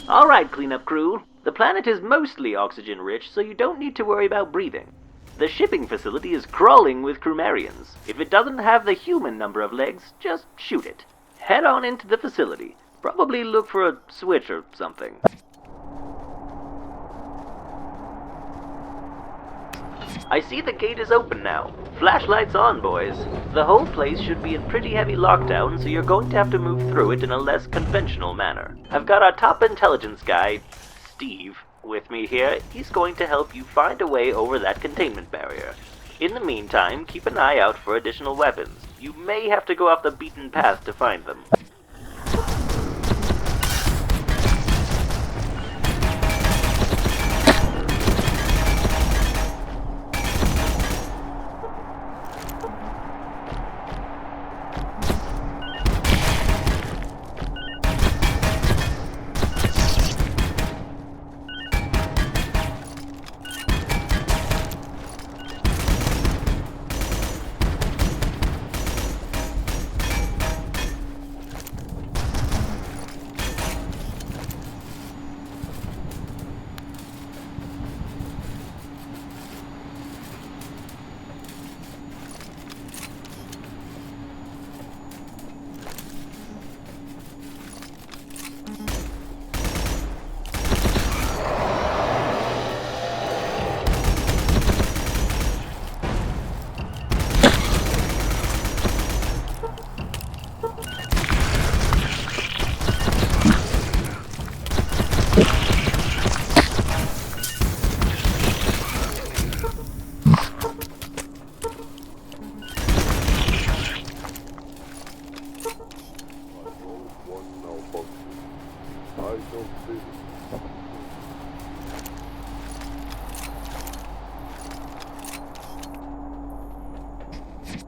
Alright, cleanup crew. The planet is mostly oxygen-rich, so you don't need to worry about breathing. The shipping facility is crawling with Crumerians. If it doesn't have the human number of legs, just shoot it. Head on into the facility. Probably look for a switch or something. I see the gate is open now. Flashlights on, boys. The whole place should be in pretty heavy lockdown, so you're going to have to move through it in a less conventional manner. I've got our top intelligence guy, Steve, with me here. He's going to help you find a way over that containment barrier. In the meantime, keep an eye out for additional weapons. You may have to go off the beaten path to find them.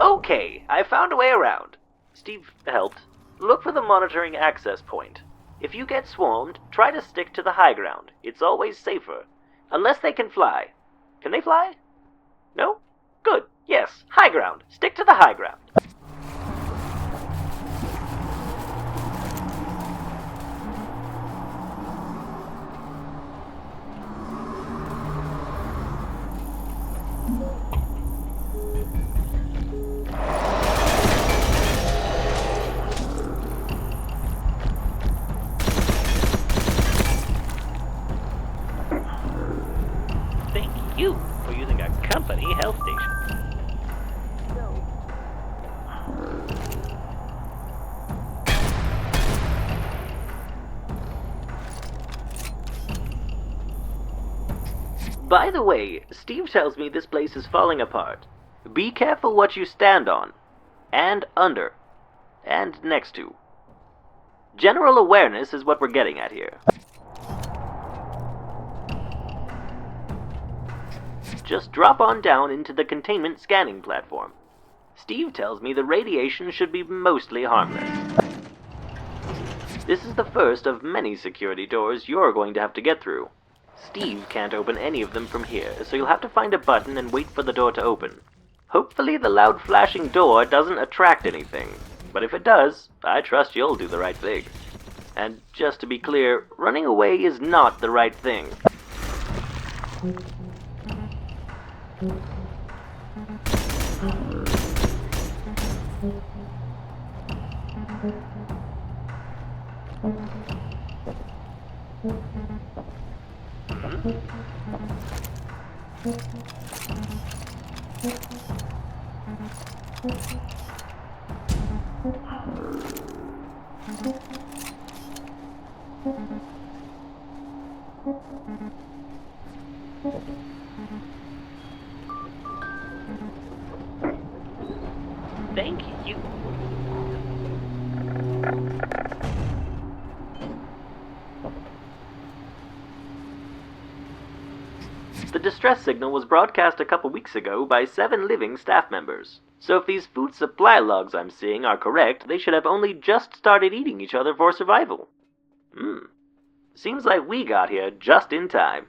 Okay, I found a way around. Steve helped. Look for the monitoring access point. If you get swarmed, try to stick to the high ground. It's always safer. Unless they can fly. Can they fly? No? Good. Yes, high ground. Stick to the high ground. You for using a company health station. By the way, Steve tells me this place is falling apart. Be careful what you stand on, and under, and next to. General awareness is what we're getting at here. just drop on down into the containment scanning platform. Steve tells me the radiation should be mostly harmless. This is the first of many security doors you're going to have to get through. Steve can't open any of them from here, so you'll have to find a button and wait for the door to open. Hopefully the loud flashing door doesn't attract anything, but if it does, I trust you'll do the right thing. And just to be clear, running away is not the right thing. Thank you. The distress signal was broadcast a couple weeks ago by 7 living staff members. So if these food supply logs I'm seeing are correct, they should have only just started eating each other for survival. Seems like we got here just in time.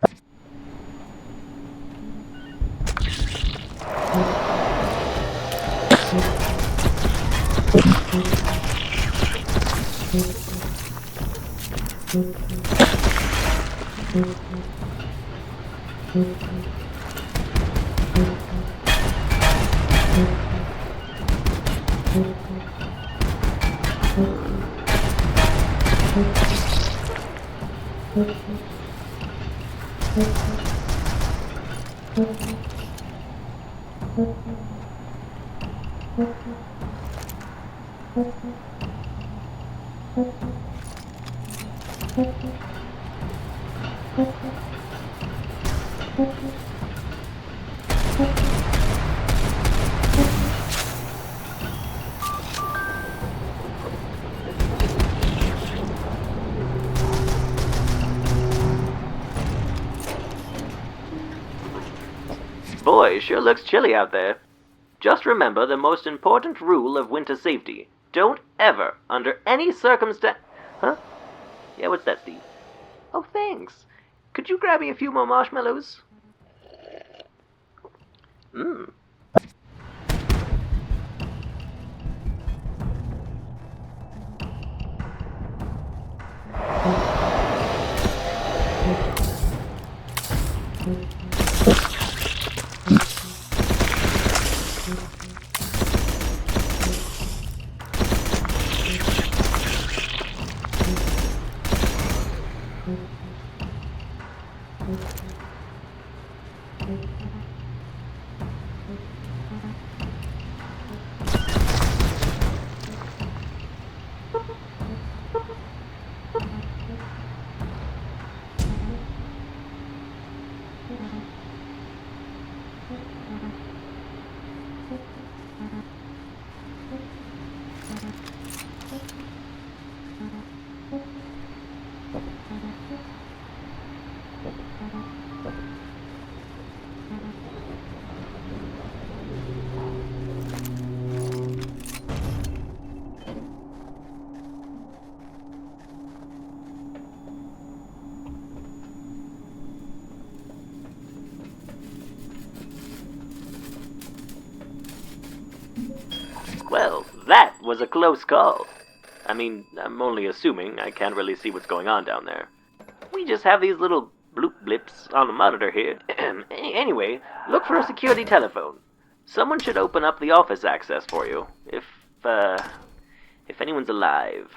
Boy, sure looks chilly out there. Just remember the most important rule of winter safety. Don't ever, under any circumstance... Huh? Yeah, what's that, Steve? Oh, thanks. Could you grab me a few more marshmallows? Well, that was a close call. I mean, I'm only assuming. I can't really see what's going on down there. We just have these little bloop blips on the monitor here. Anyway, look for a security telephone. Someone should open up the office access for you, if anyone's alive.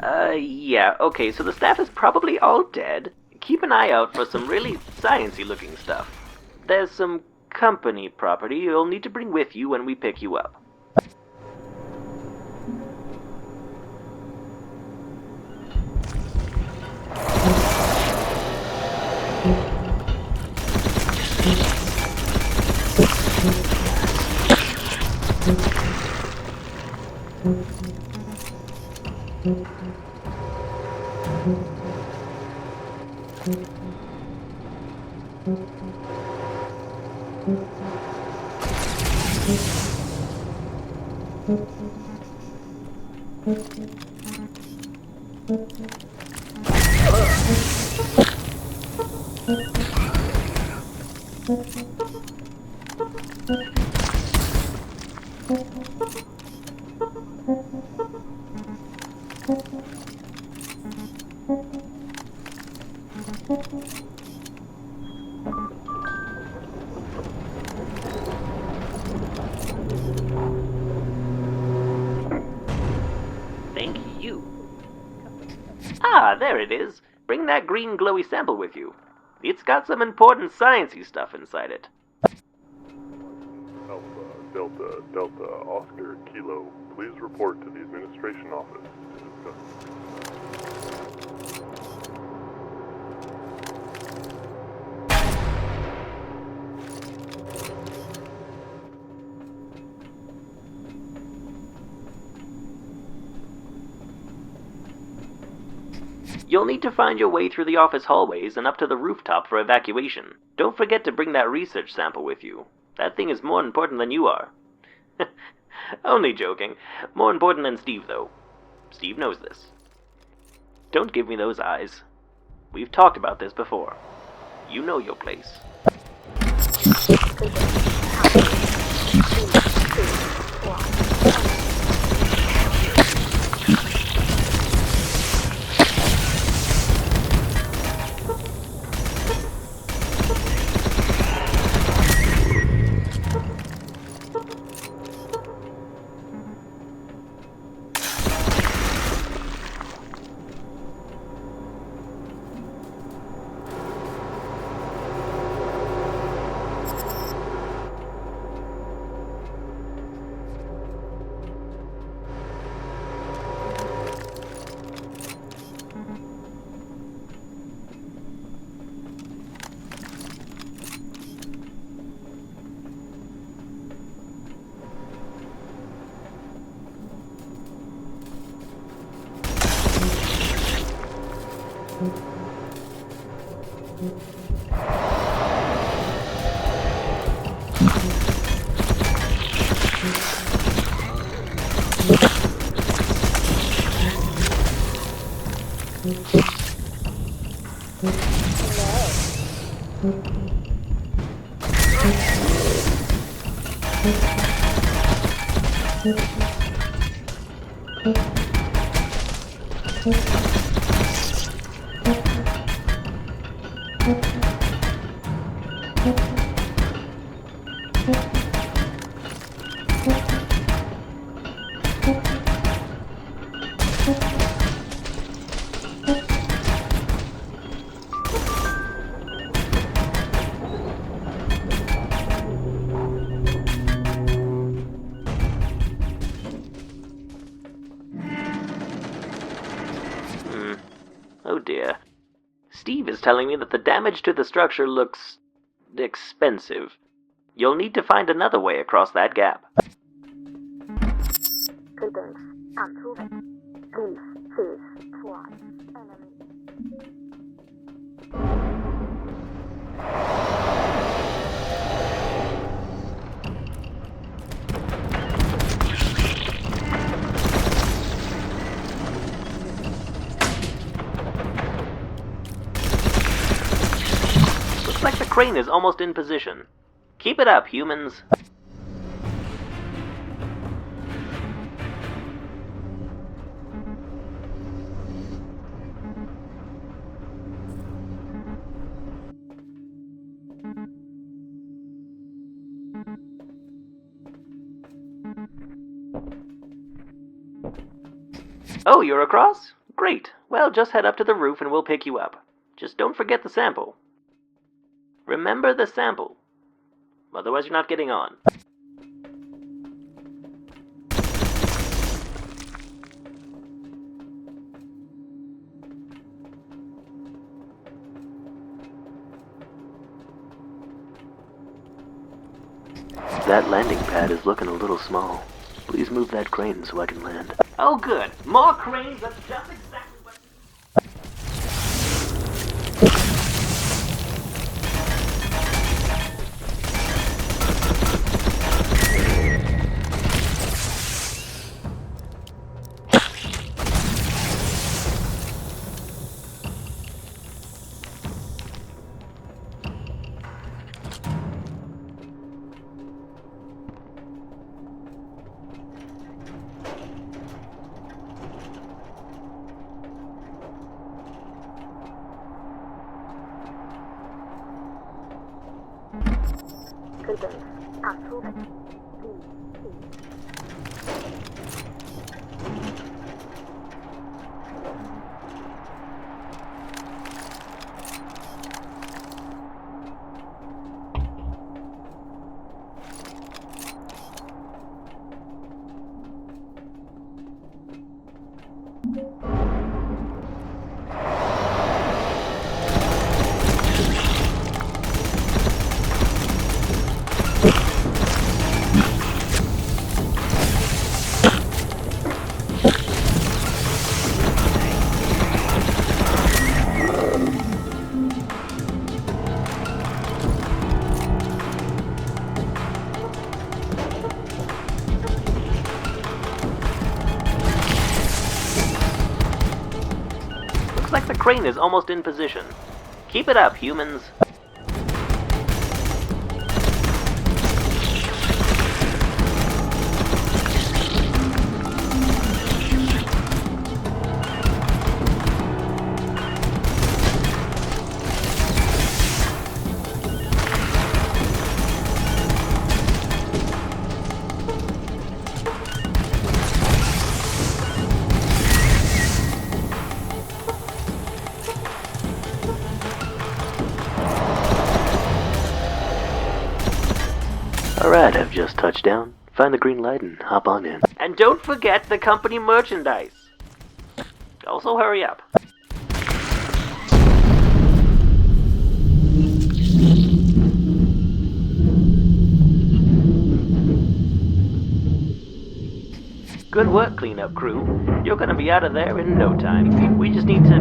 Yeah, okay, so the staff is probably all dead. Keep an eye out for some really sciencey looking stuff. There's some company property you'll need to bring with you when we pick you up. Thank you. Ah, there it is. Bring that green glowy sample with you. It's got some important sciencey stuff inside it. Alpha, Delta, Delta, Oscar, Kilo, please report to the administration office to discuss. You'll need to find your way through the office hallways and up to the rooftop for evacuation. Don't forget to bring that research sample with you. That thing is more important than you are. Only joking. More important than Steve, though. Steve knows this. Don't give me those eyes. We've talked about this before. You know your place. Oh dear. Steve is telling me that the damage to the structure looks expensive. You'll need to find another way across that gap. Greetings. Unproven. Please cease flight. Enemy. Looks like the crane is almost in position. Keep it up, humans. Oh, you're across? Great. Well, just head up to the roof and we'll pick you up. Just don't forget the sample. Remember the sample. Otherwise you're not getting on. That landing pad is looking a little small. Please move that crane so I can land. Oh good. More cranes, that's just exactly what... Greetings. Approved. Looks like the crane is almost in position. Keep it up, humans. Alright, I've just touched down. Find the green light and hop on in. And don't forget the company merchandise. Also hurry up. Good work, cleanup crew. You're gonna be out of there in no time. We just need to...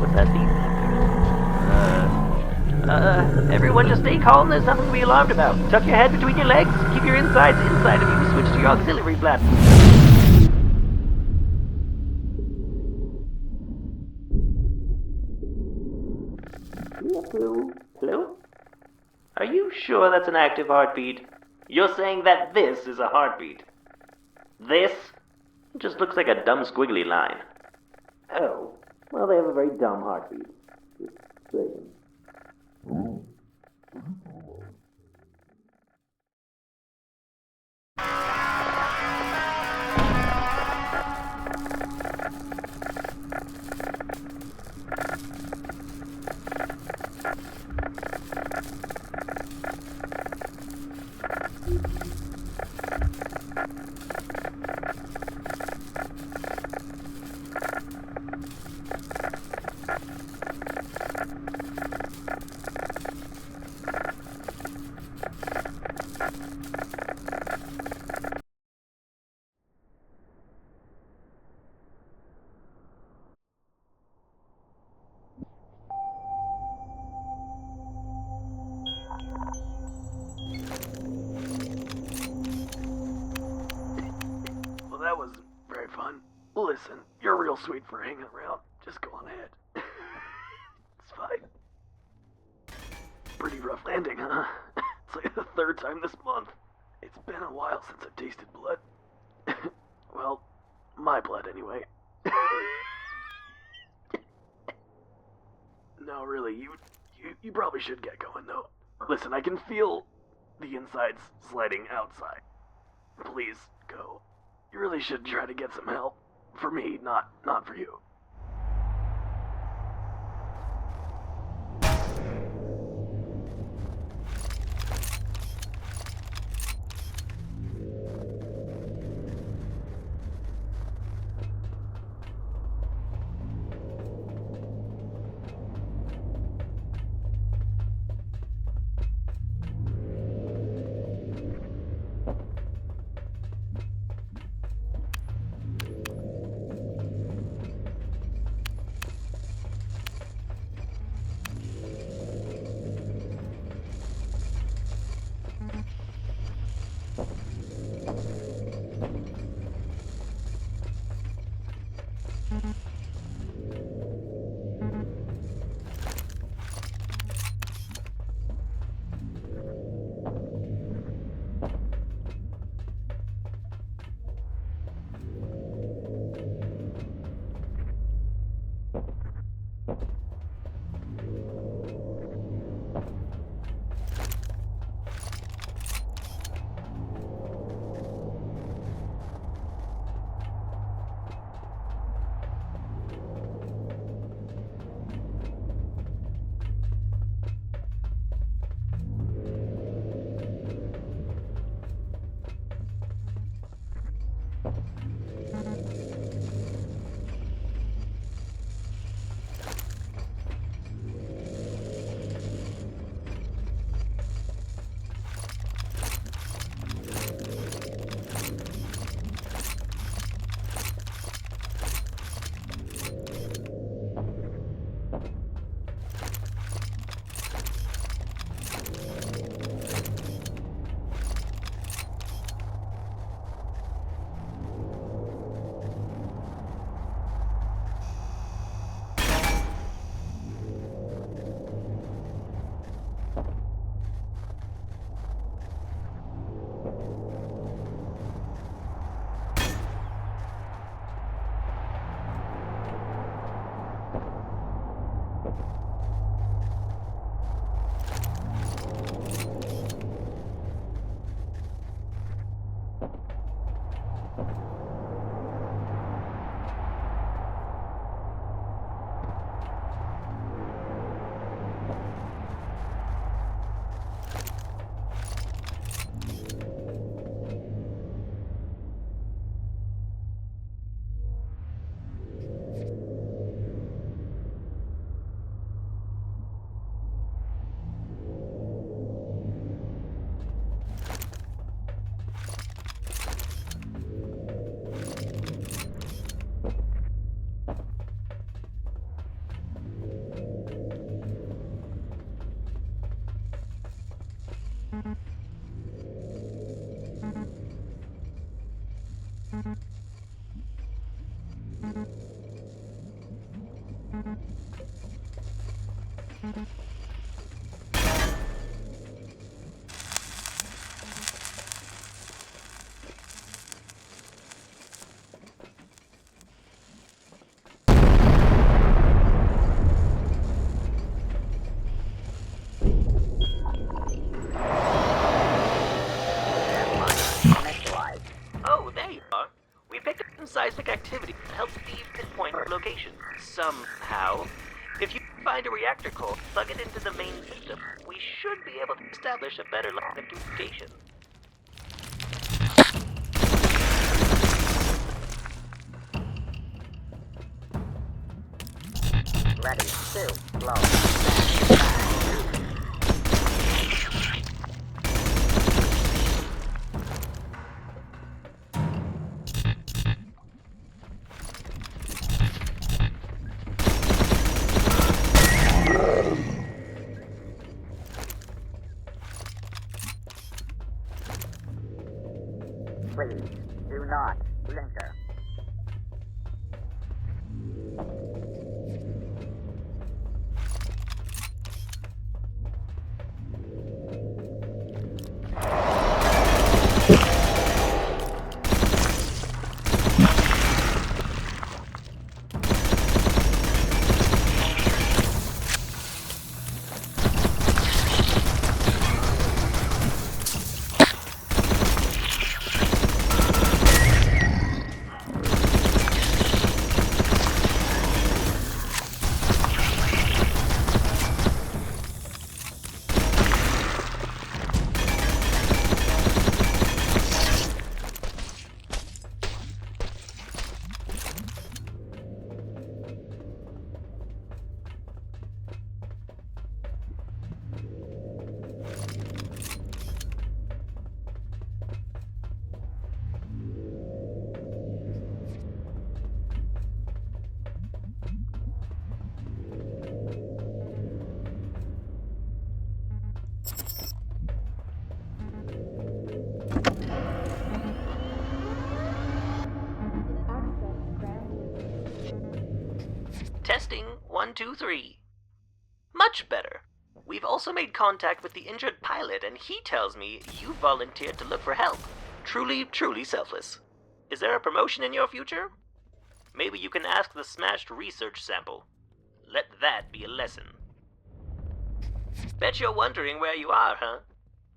What's that mean? Everyone just stay calm, there's nothing to be alarmed about. Tuck your head between your legs, keep your insides inside of you, switch to your auxiliary platform. Hello? Hello? Are you sure that's an active heartbeat? You're saying that this is a heartbeat? This? Just looks like a dumb squiggly line. Oh, well they have a very dumb heartbeat. Just saying. That was very fun. Listen, you're real sweet for hanging around. Just go on ahead. It's fine. Pretty rough landing, huh? It's like the third time this month. It's been a while since I've tasted blood. Well, my blood anyway. No, really, you probably should get going though. Listen, I can feel the insides sliding outside. Please, go. You really should try to get some help. For me, not for you. Oh, there you are. We picked up some seismic activity that helps Steve pinpoint our location. Somehow. If you find a reactor core, plug it into the main system, we should be able to establish a better line of communication. Ready to blow. Please, do not linger. Testing 1, 2, 3. Much better. We've also made contact with the injured pilot, and he tells me you volunteered to look for help. Truly, truly selfless. Is there a promotion in your future? Maybe you can ask the smashed research sample. Let that be a lesson. Bet you're wondering where you are, huh?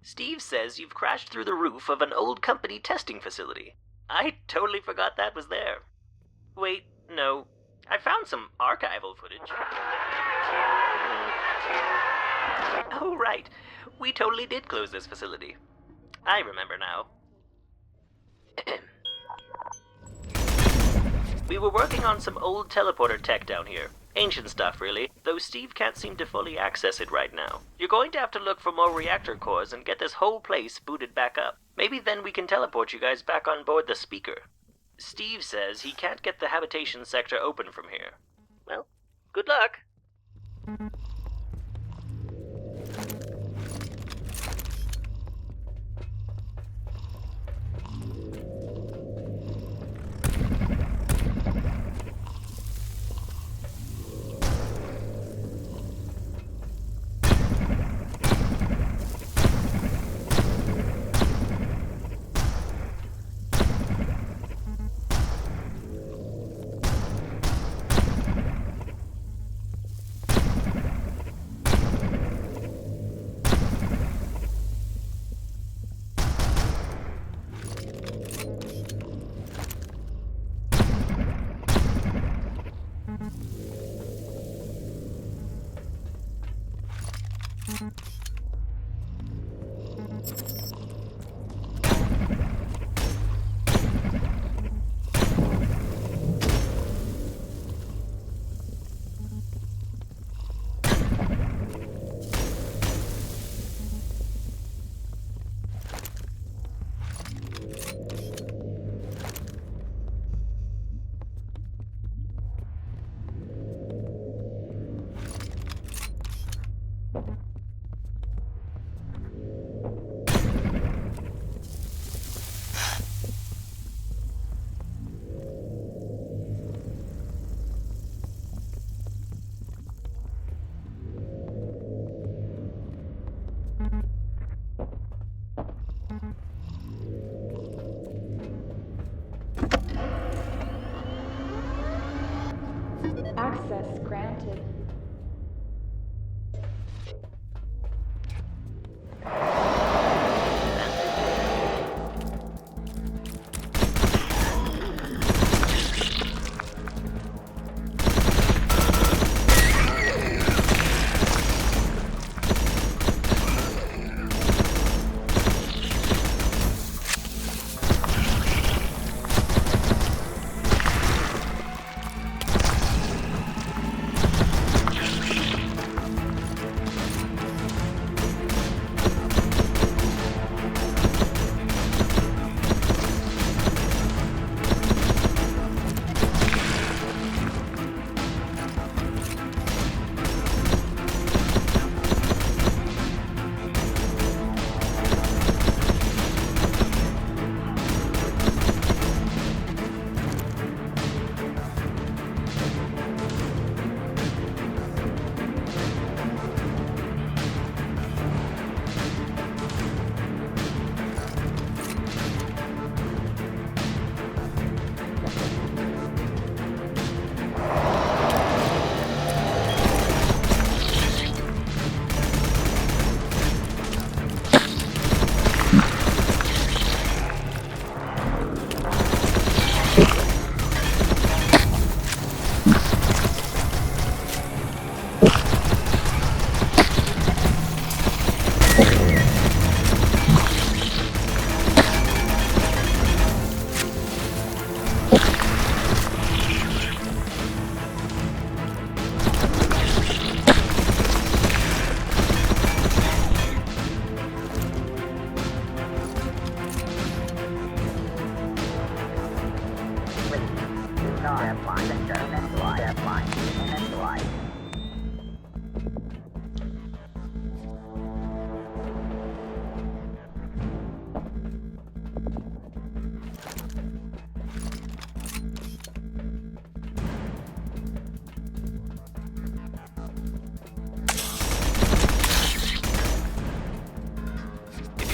Steve says you've crashed through the roof of an old company testing facility. I totally forgot that was there. Wait, no. I found some archival footage. Oh, right. We totally did close this facility. I remember now. We were working on some old teleporter tech down here. Ancient stuff, really, though Steve can't seem to fully access it right now. You're going to have to look for more reactor cores and get this whole place booted back up. Maybe then we can teleport you guys back on board the speaker. Steve says he can't get the habitation sector open from here. Well, good luck. Access granted.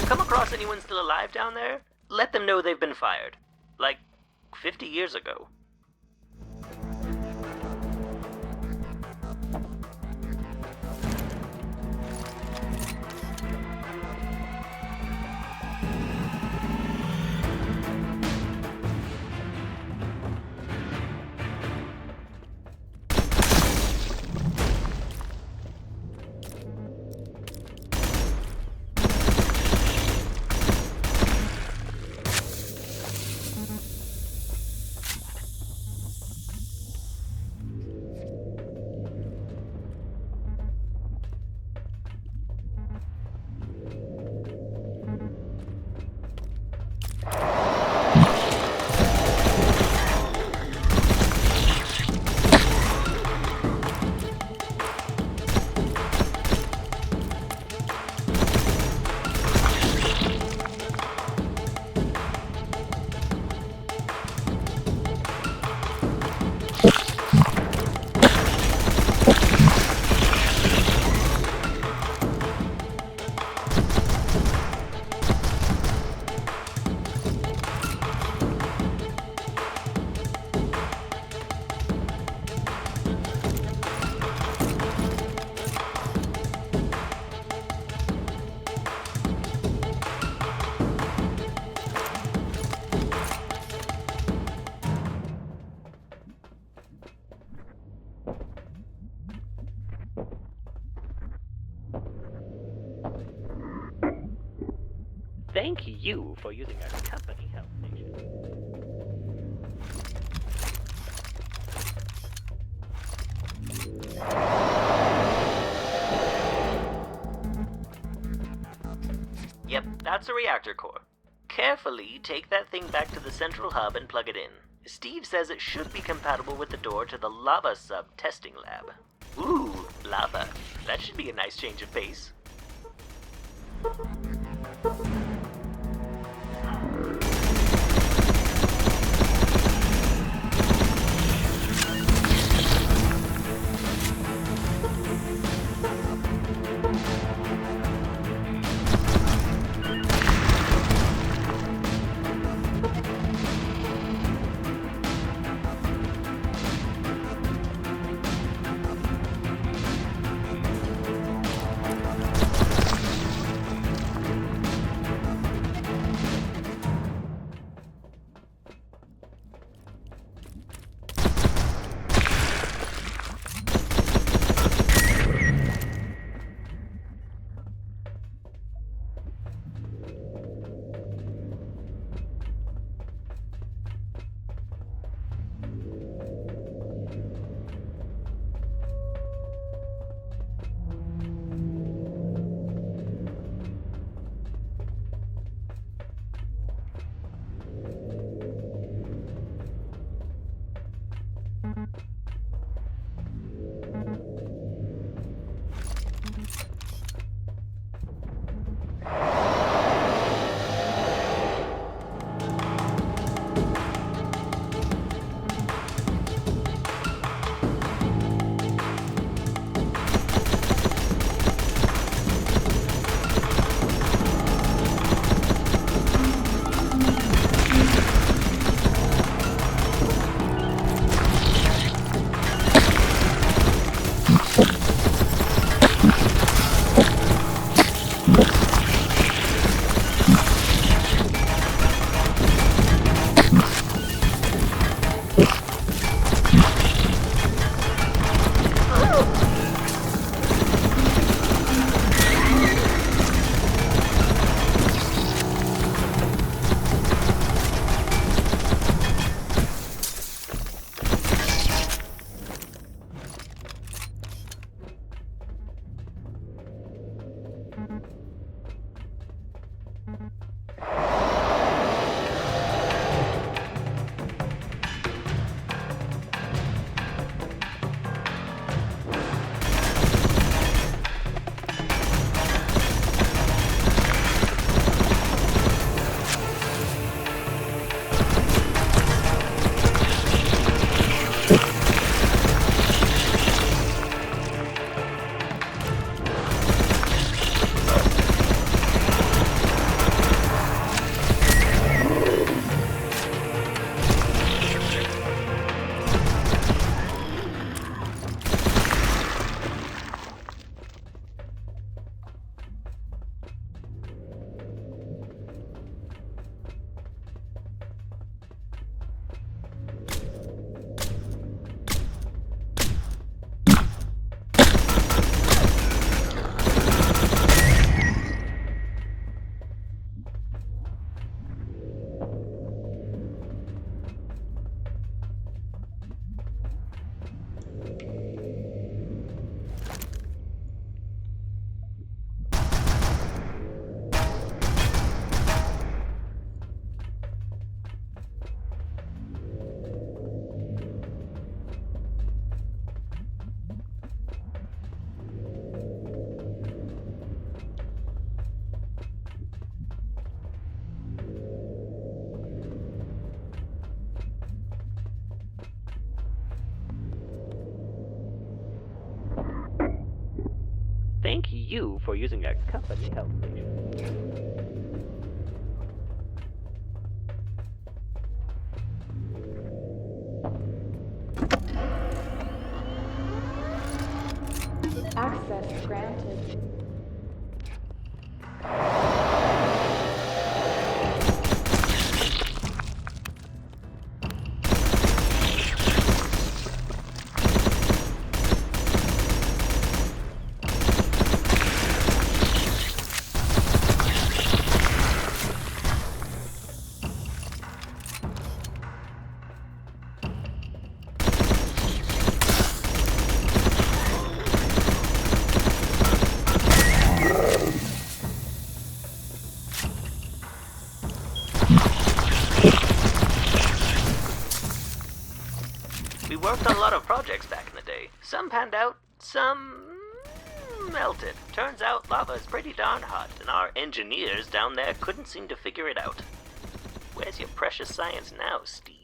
you come across anyone still alive down there, let them know they've been fired. Like, 50 years ago. Thank you for using our company health station. Yep, that's a reactor core. Carefully take that thing back to the central hub and plug it in. Steve says it should be compatible with the door to the lava sub testing lab. Ooh, lava. That should be a nice change of pace. you for using a company health station. Access granted. We worked on a lot of projects back in the day. Some panned out, some melted. Turns out lava is pretty darn hot, and our engineers down there couldn't seem to figure it out. Where's your precious science now, Steve?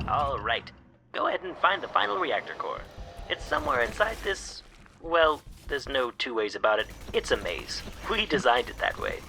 All right. Go ahead and find the final reactor core. It's somewhere inside this Well, there's no two ways about it. It's a maze. We designed it that way.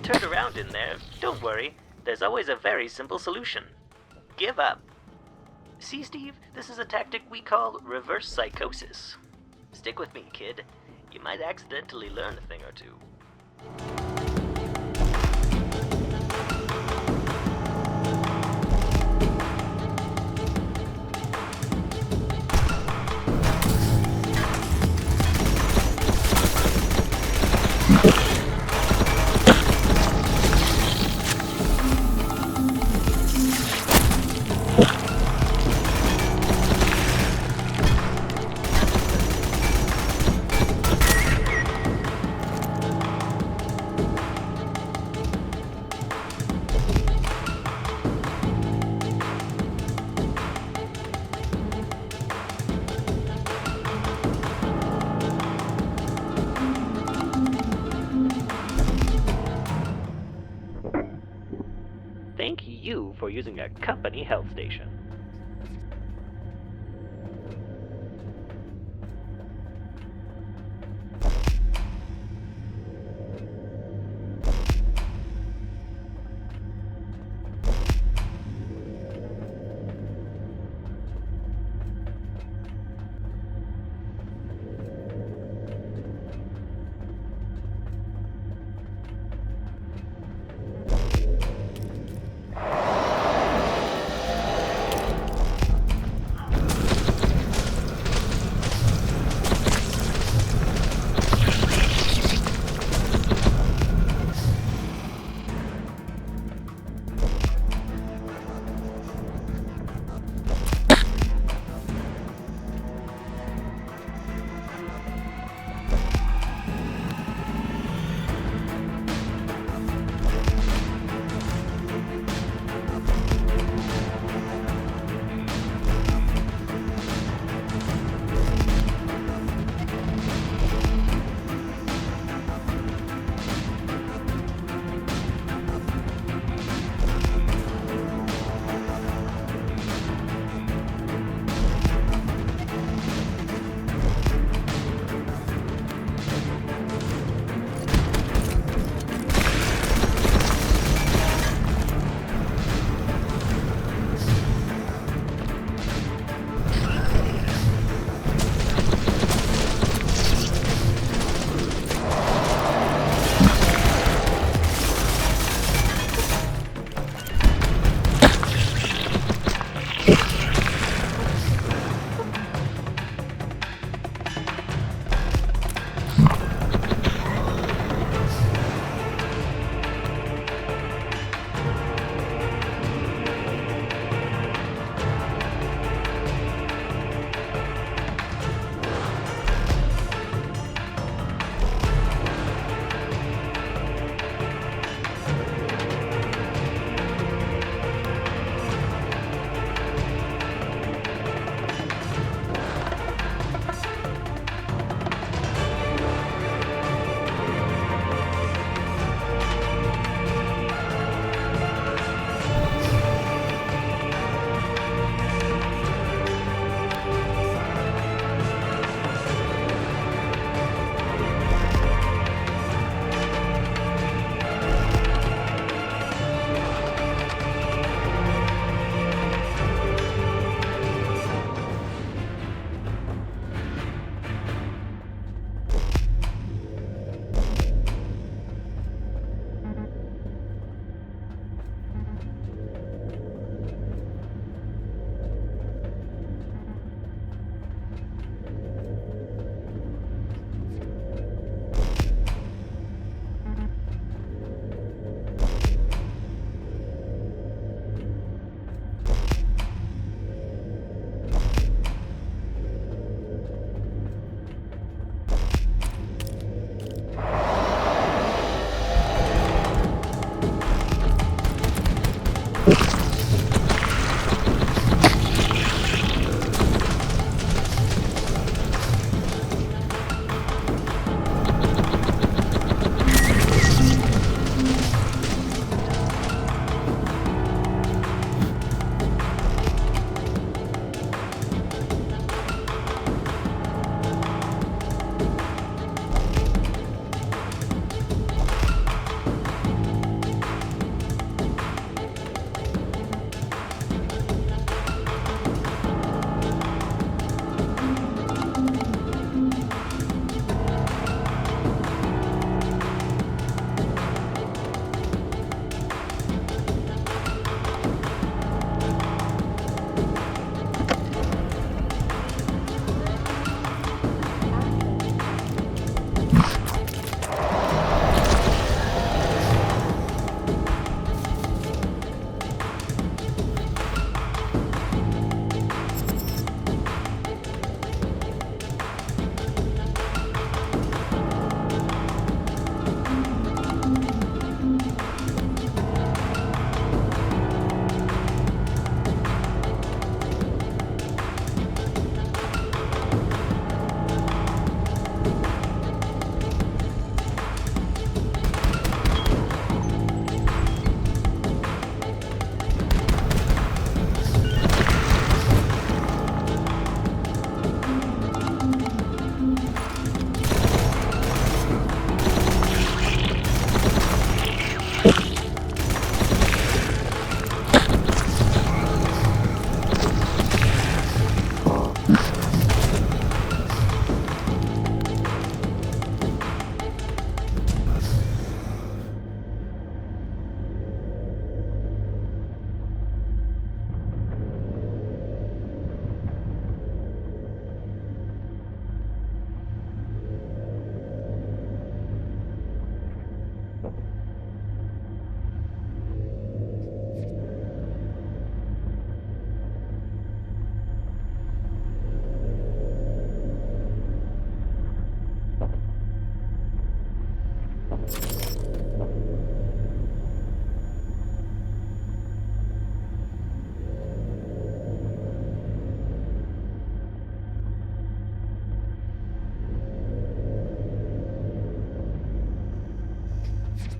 Turned around in there, don't worry. There's always a very simple solution. Give up. See, Steve, this is a tactic we call reverse psychosis. Stick with me, kid. You might accidentally learn a thing or two. Thank you for using a company health station.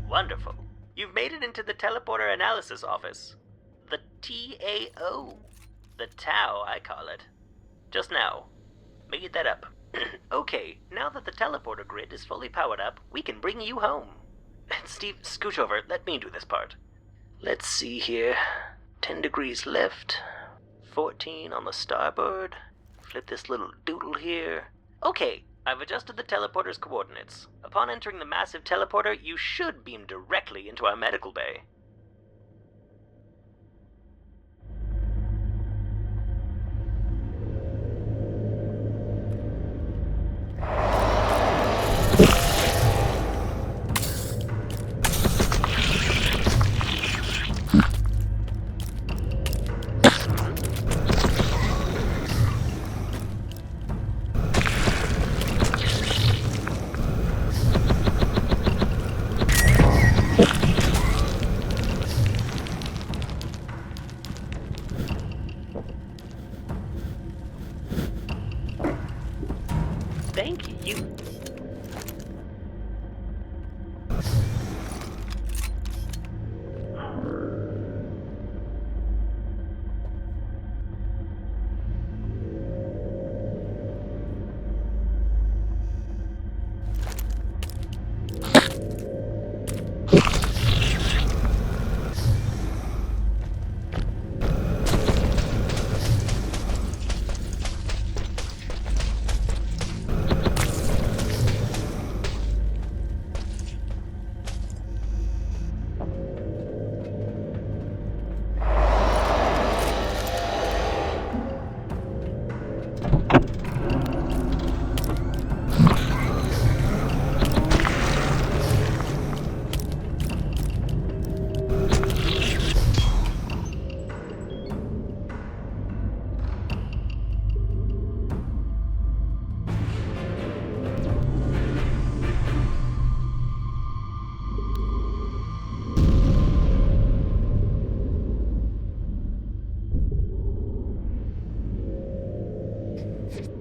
Wonderful. You've made it into the teleporter analysis office. The TAO. The Tau, I call it. Just now. Made that up. Okay, now that the teleporter grid is fully powered up, we can bring you home. Steve, scooch over. Let me do this part. Let's see here. 10 degrees left. 14 on the starboard. Flip this little doodle here. Okay, I've adjusted the teleporter's coordinates. Upon entering the massive teleporter, you should beam directly into our medical bay. Thank you.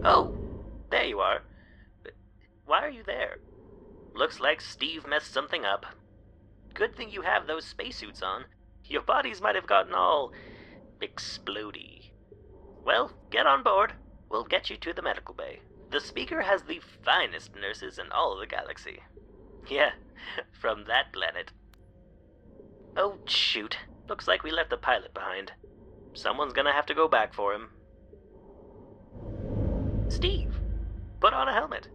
Oh, there you are. Why are you there? Looks like Steve messed something up. Good thing you have those spacesuits on. Your bodies might have gotten all explodey. Well, get on board. We'll get you to the medical bay. The Speaker has the finest nurses in all of the galaxy. Yeah, from that planet. Oh, shoot. Looks like we left the pilot behind. Someone's gonna have to go back for him. Steve, put on a helmet.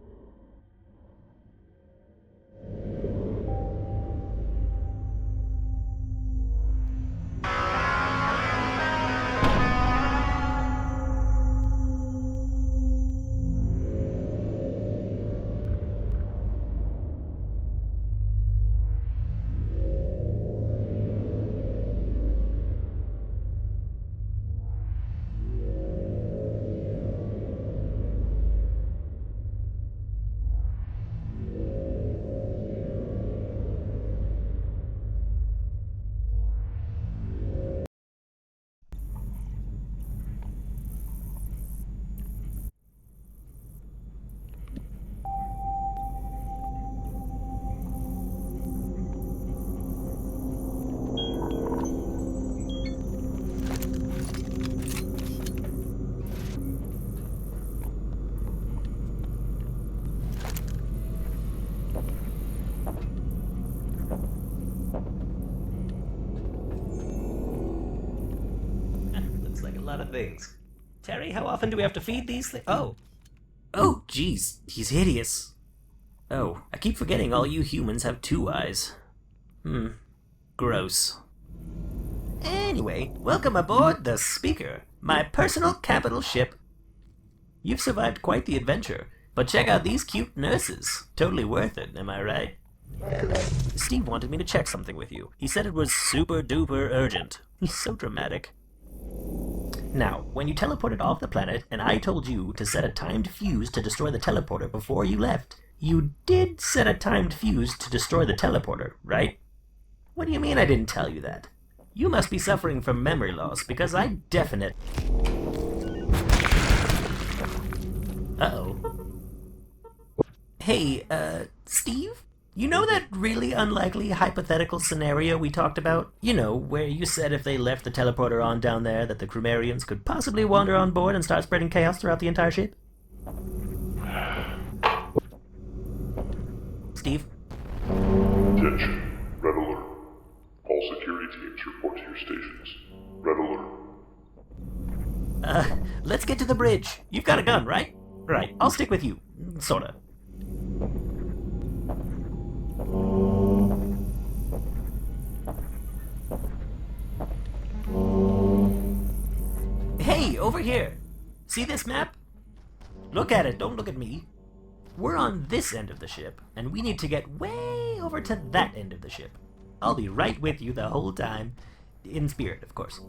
Of things. Terry, how often do we have to feed these things? Oh, jeez, he's hideous. Oh, I keep forgetting all you humans have 2 eyes. Gross. Anyway, welcome aboard the Speaker, my personal capital ship. You've survived quite the adventure, but check out these cute nurses. Totally worth it, am I right? Steve wanted me to check something with you. He said it was super duper urgent. He's so dramatic. Now, when you teleported off the planet, and I told you to set a timed fuse to destroy the teleporter before you left, you did set a timed fuse to destroy the teleporter, right? What do you mean I didn't tell you that? You must be suffering from memory loss, because I definitely... Uh-oh. Hey, Steve? You know that really unlikely hypothetical scenario we talked about? You know, where you said if they left the teleporter on down there that the Crumerians could possibly wander on board and start spreading chaos throughout the entire ship? Steve? Attention. Red alert. All security teams report to your stations. Red alert. Let's get to the bridge. You've got a gun, right? Right, I'll stick with you. Sorta. Hey, over here! See this map? Look at it, don't look at me. We're on this end of the ship, and we need to get way over to that end of the ship. I'll be right with you the whole time. In spirit, of course.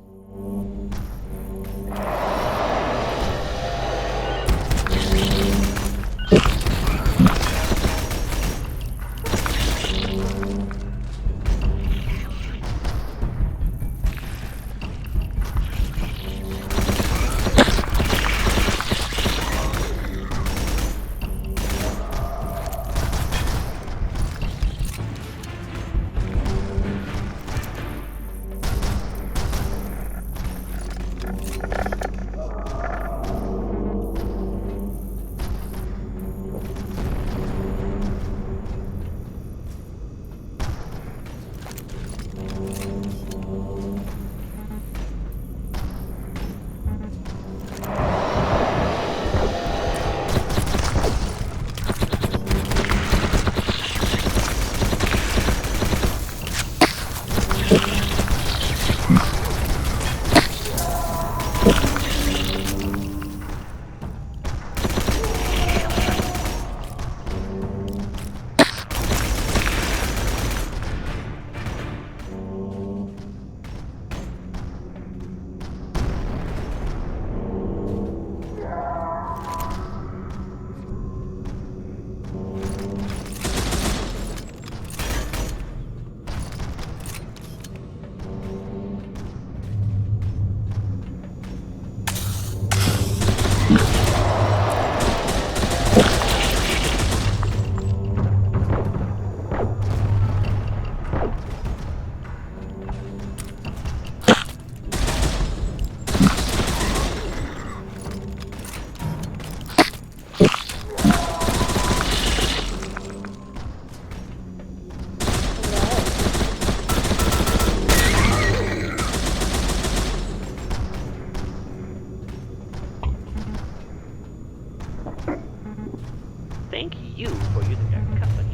Thank you for using our company.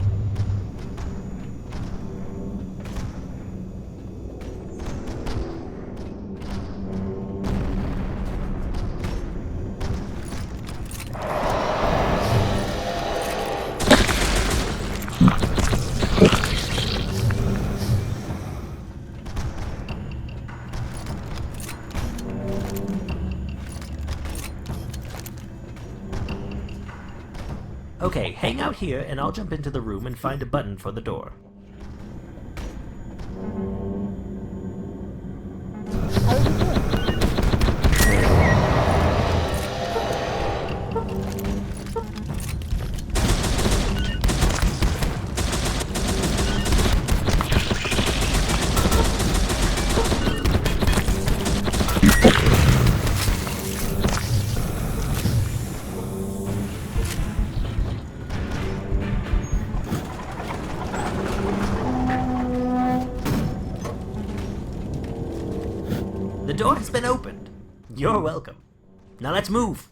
Okay, hang out here and I'll jump into the room and find a button for the door. The door has been opened. You're welcome. Now let's move.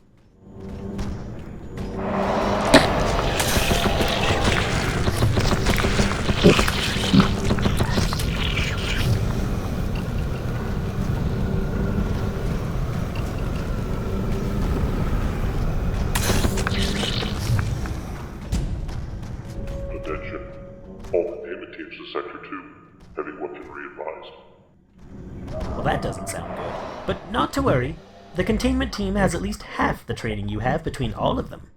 Attention. All containment teams to Sector 2. Heavy weaponry advised. Well, that doesn't sound good. But not to worry. The containment team has at least half the training you have between all of them.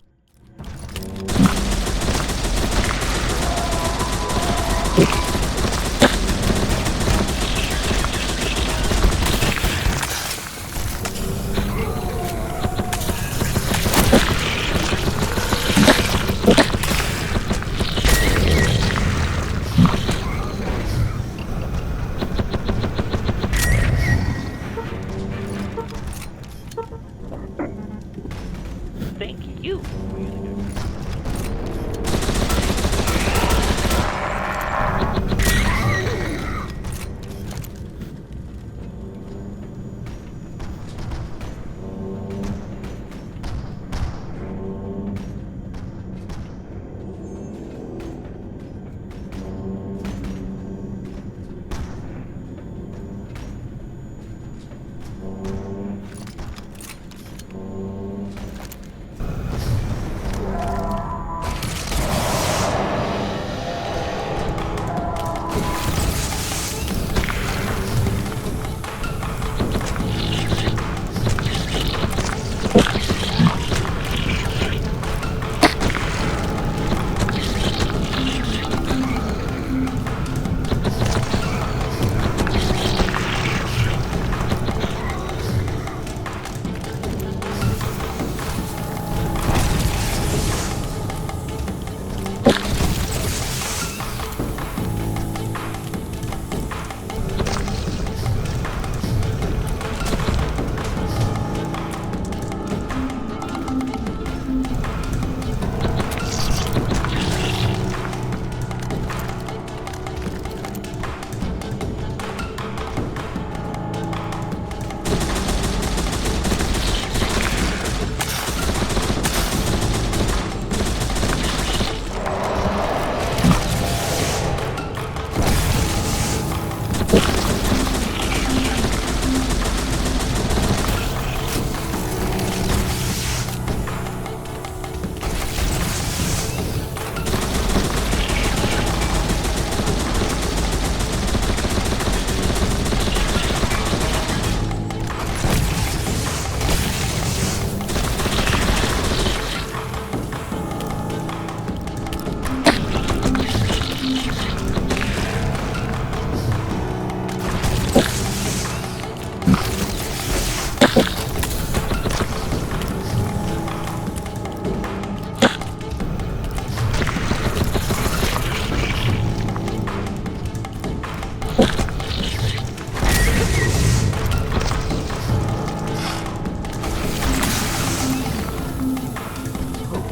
Thank you.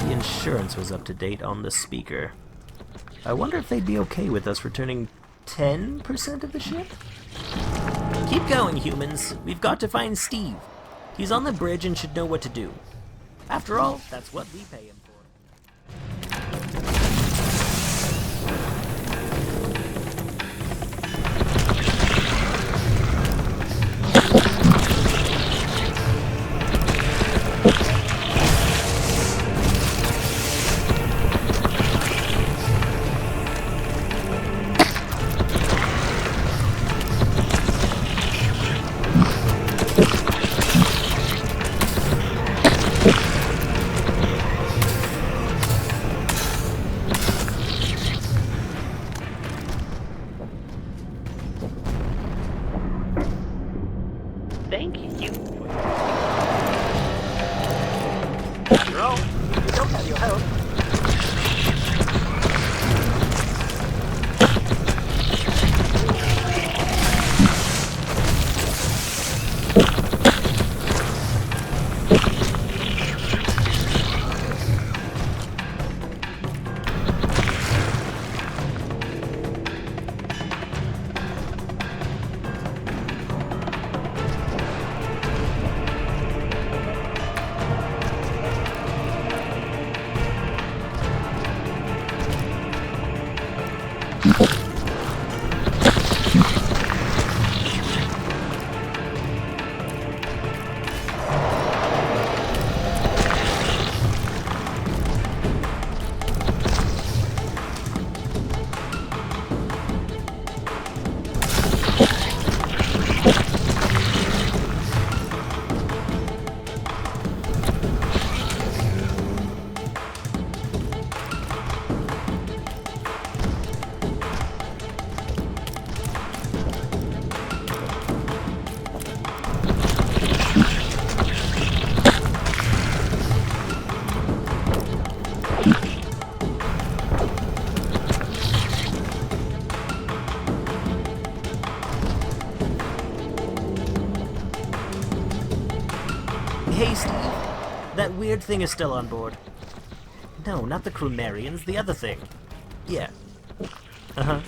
Insurance was up to date on the speaker. I wonder if they'd be okay with us returning 10% of the ship? Keep going, humans. We've got to find Steve. He's on the bridge and should know what to do. After all, that's what we pay him for. Thank you. After all, you don't have your help. thing is still on board. No, not the Crumerians, the other thing. Yeah. Uh-huh.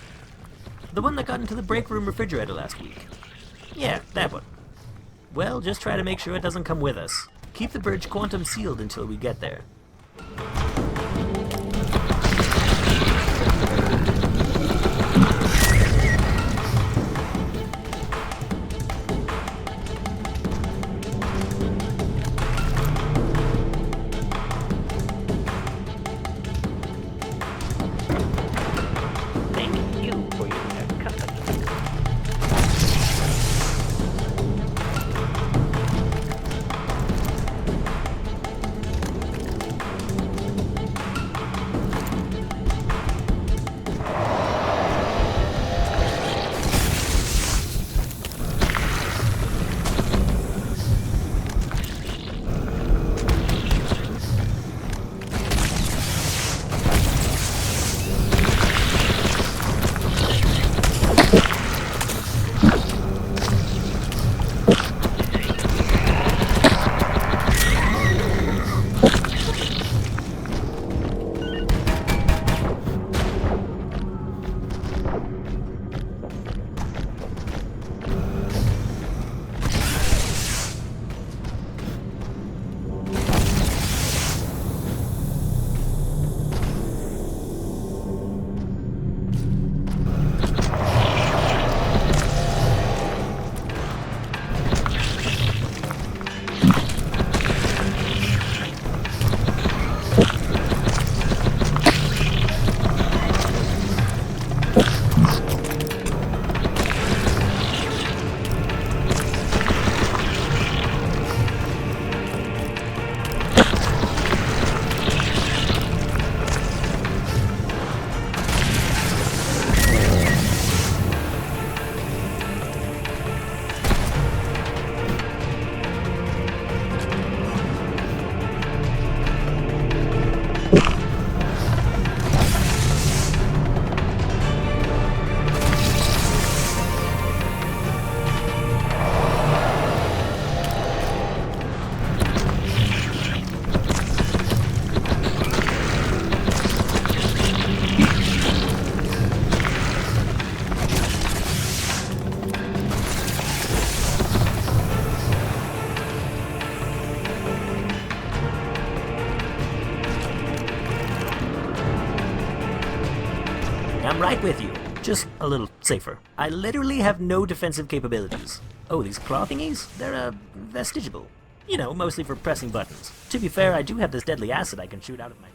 The one that got into the break room refrigerator last week. Yeah, that one. Well, just try to make sure it doesn't come with us. Keep the bridge quantum sealed until we get there. Thank you for your company. I'm right with you. Just a little safer. I literally have no defensive capabilities. Oh, these claw thingies? They're, vestigible. You know, mostly for pressing buttons. To be fair, I do have this deadly acid I can shoot out of my...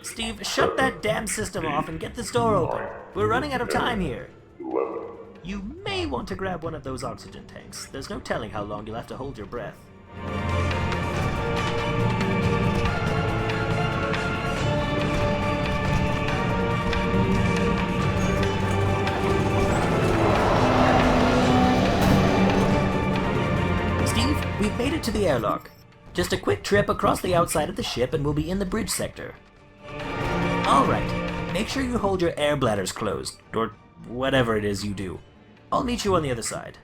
Steve, shut that damn system off and get this door open. We're running out of time here. You may want to grab one of those oxygen tanks. There's no telling how long you'll have to hold your breath. Steve, we've made it to the airlock. Just a quick trip across the outside of the ship and we'll be in the bridge sector. Alright, make sure you hold your air bladders closed, or whatever it is you do. I'll meet you on the other side.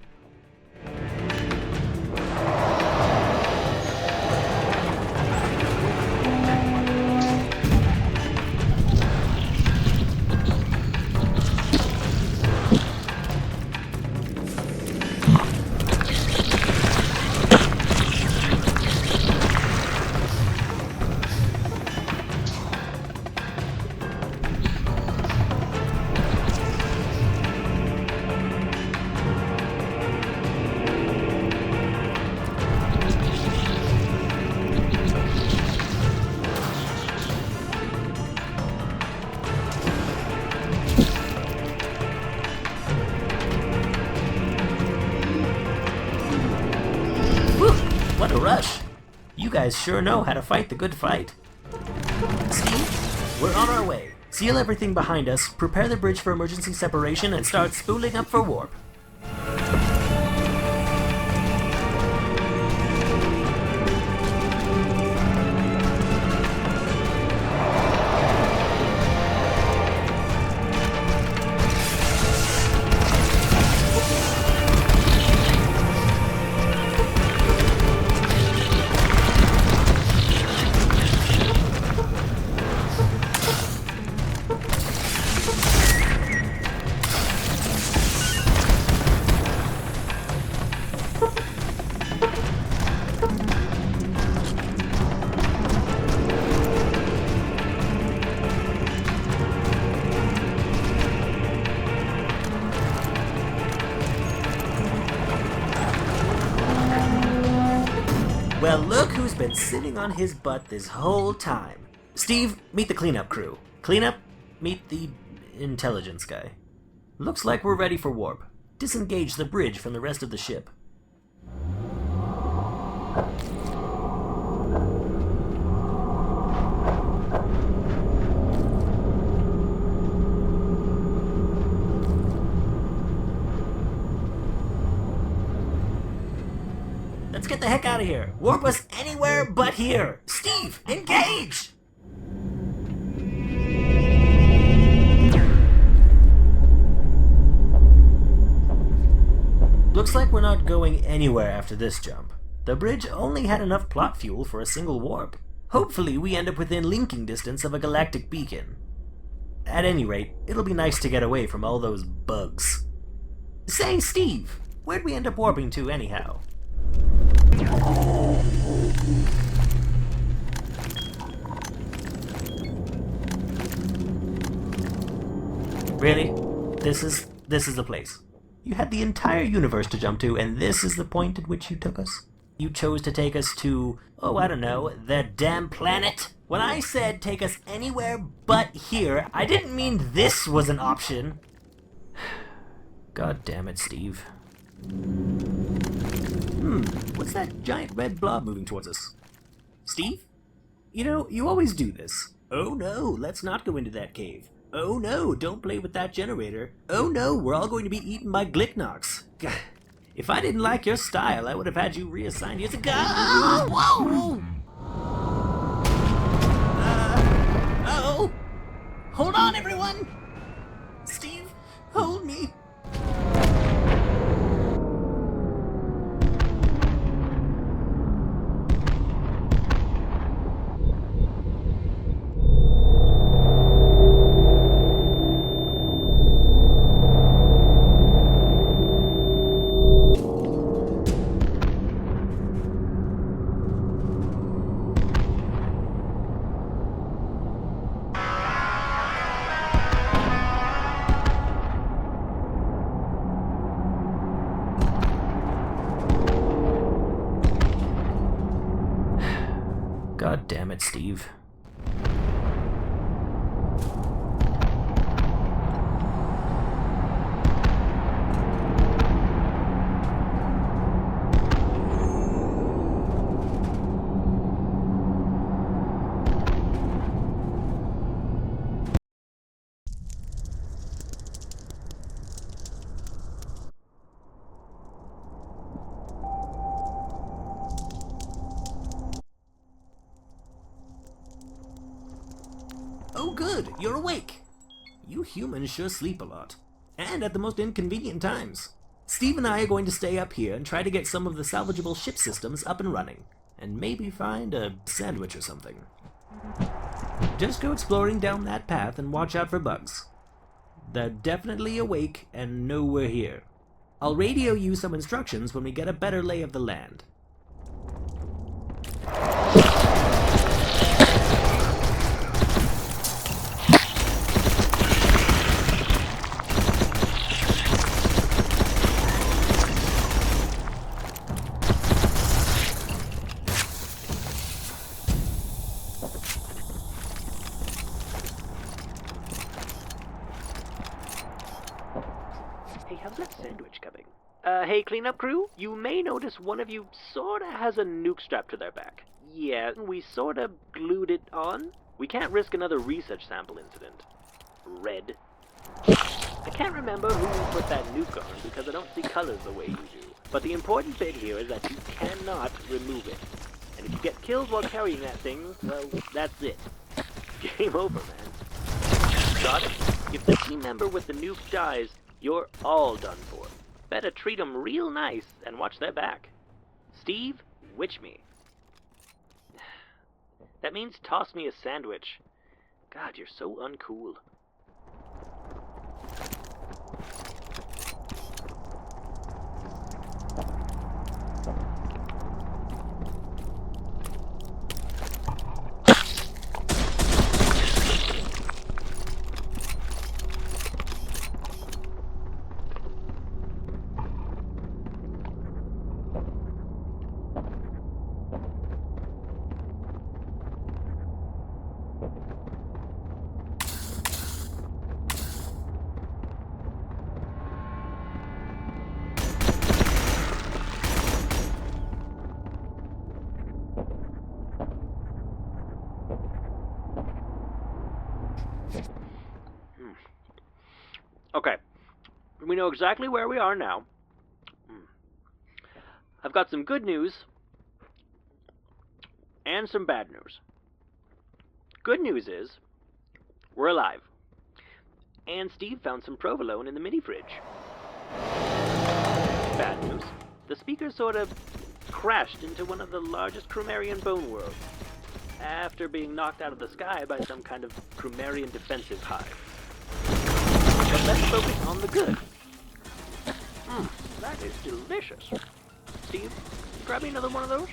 guys sure know how to fight the good fight. Steve, we're on our way. Seal everything behind us, prepare the bridge for emergency separation, and start spooling up for warp. Well, look who's been sitting on his butt this whole time. Steve, meet the cleanup crew. Cleanup, meet the intelligence guy. Looks like we're ready for warp. Disengage the bridge from the rest of the ship. Let's get the heck out of here. Warp us anywhere but here. Steve, engage! Looks like we're not going anywhere after this jump. The bridge only had enough plot fuel for a single warp. Hopefully we end up within linking distance of a galactic beacon. At any rate, it'll be nice to get away from all those bugs. Say, Steve, where'd we end up warping to anyhow? Really? This is the place. You had the entire universe to jump to, and this is the point at which you took us? You chose to take us to, oh, I don't know, the damn planet? When I said take us anywhere but here, I didn't mean this was an option. God damn it, Steve. What's that giant red blob moving towards us? Steve? You know, you always do this. Oh no, let's not go into that cave. Oh no, don't play with that generator. Oh no, we're all going to be eaten by Glicknox. If I didn't like your style, I would have had you reassigned years ago. Whoa! Uh-oh! Hold on, everyone! Steve, hold me! God damn it, Steve. Oh good, you're awake! You humans sure sleep a lot. And at the most inconvenient times. Steve and I are going to stay up here and try to get some of the salvageable ship systems up and running. And maybe find a sandwich or something. Just go exploring down that path and watch out for bugs. They're definitely awake and know we're here. I'll radio you some instructions when we get a better lay of the land. Hey, how's that sandwich coming? Hey, cleanup crew, you may notice one of you sorta has a nuke strapped to their back. Yeah, we sorta glued it on. We can't risk another research sample incident. Red. I can't remember who put that nuke on because I don't see colors the way you do. But the important bit here is that you cannot remove it. And if you get killed while carrying that thing, well, that's it. Game over, man. Got it? If the team member with the nuke dies, you're all done for. Better treat them real nice and watch their back. Steve, witch me. That means toss me a sandwich. God, you're so uncool. Okay, we know exactly where we are now. I've got some good news and some bad news. Good news is, we're alive. And Steve found some provolone in the mini fridge. Bad news, the speaker sort of crashed into one of the largest Crumerian bone worlds, after being knocked out of the sky by some kind of Crumerian defensive hive. But let's focus on the good. That is delicious. Steve, grab me another one of those.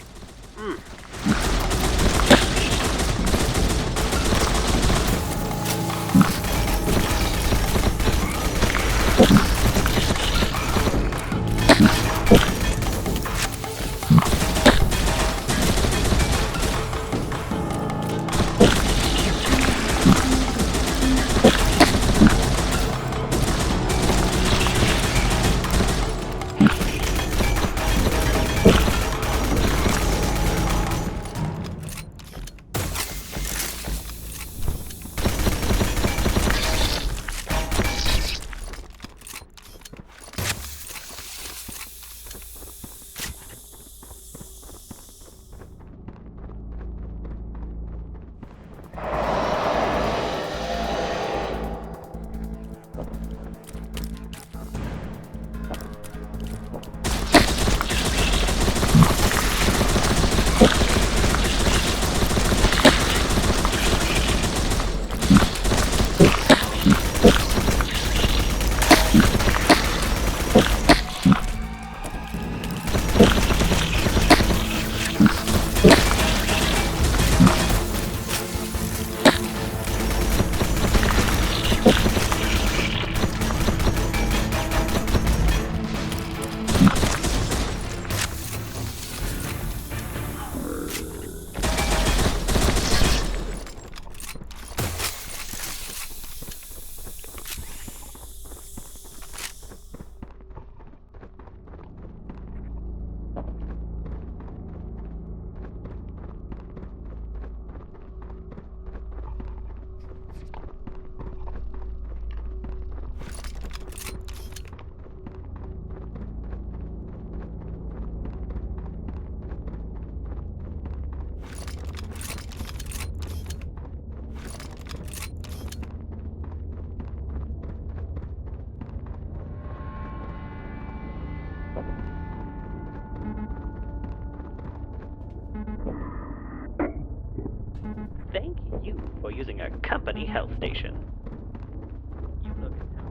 Thank you for using a company health station. You look Italian.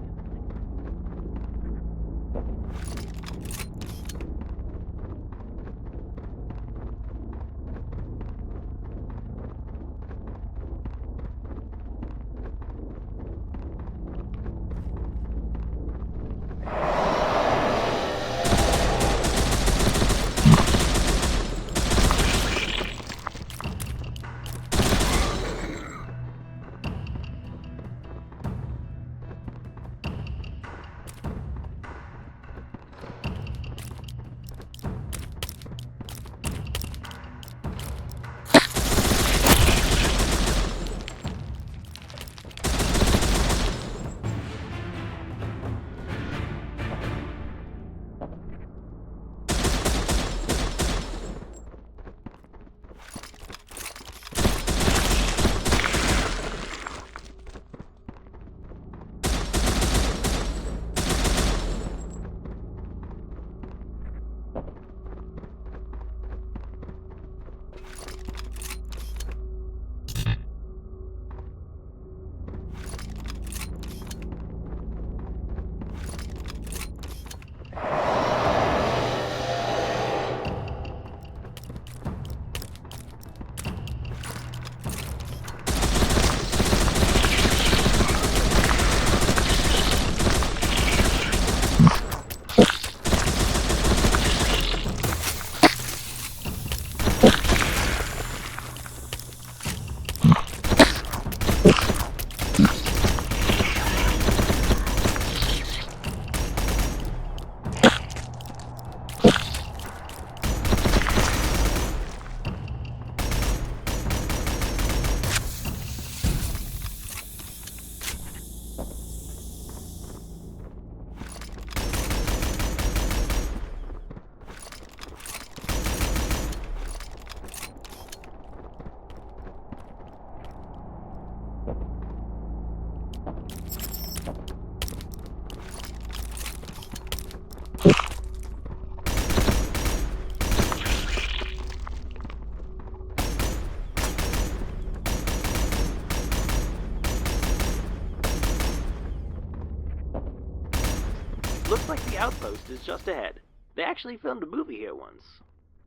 Looks like the outpost is just ahead. They actually filmed a movie here once.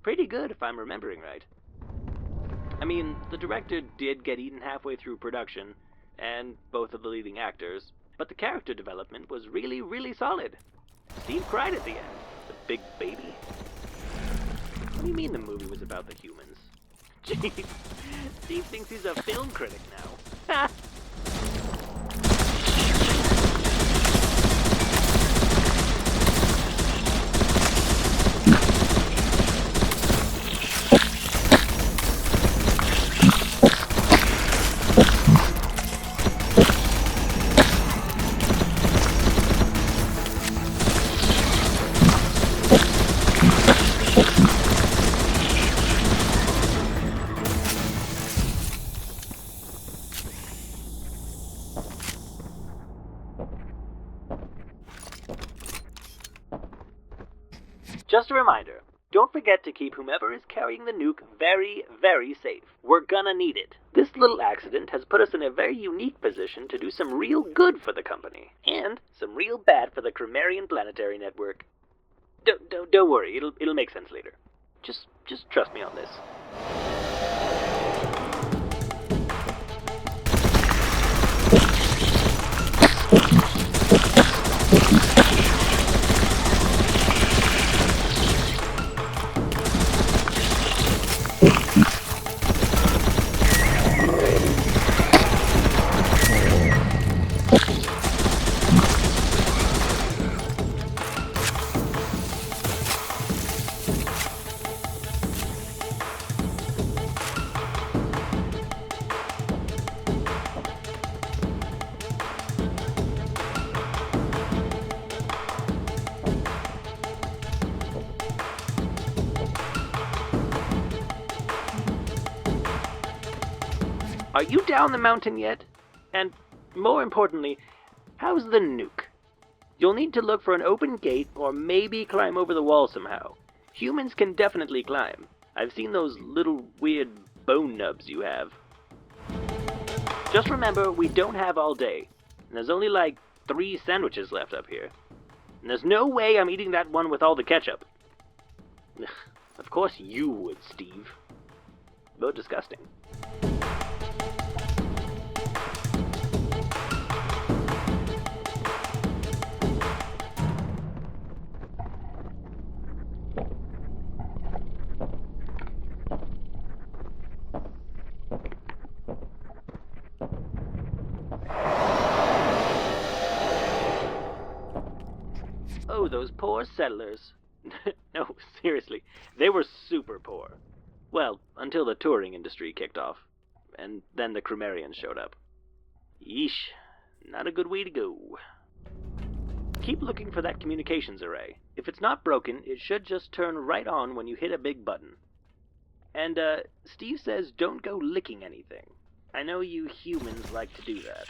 Pretty good, if I'm remembering right. I mean, the director did get eaten halfway through production, and both of the leading actors, but the character development was really, really solid. Steve cried at the end, the big baby. What do you mean the movie was about the humans? Jeez, Steve thinks he's a film critic now. Just a reminder, don't forget to keep whomever is carrying the nuke very, very safe. We're gonna need it. This little accident has put us in a very unique position to do some real good for the company, and some real bad for the Crumerian planetary network. Don't worry, it'll make sense later. Just trust me on this. Are you down the mountain yet? And, more importantly, how's the nuke? You'll need to look for an open gate or maybe climb over the wall somehow. Humans can definitely climb. I've seen those little weird bone nubs you have. Just remember, we don't have all day. And there's only like 3 sandwiches left up here. And there's no way I'm eating that one with all the ketchup. Of course you would, Steve. But disgusting. Oh, those poor settlers. No, seriously, they were super poor. Well, until the touring industry kicked off. And then the Crumerians showed up. Yeesh, not a good way to go. Keep looking for that communications array. If it's not broken, it should just turn right on when you hit a big button. And, Steve says don't go licking anything. I know you humans like to do that.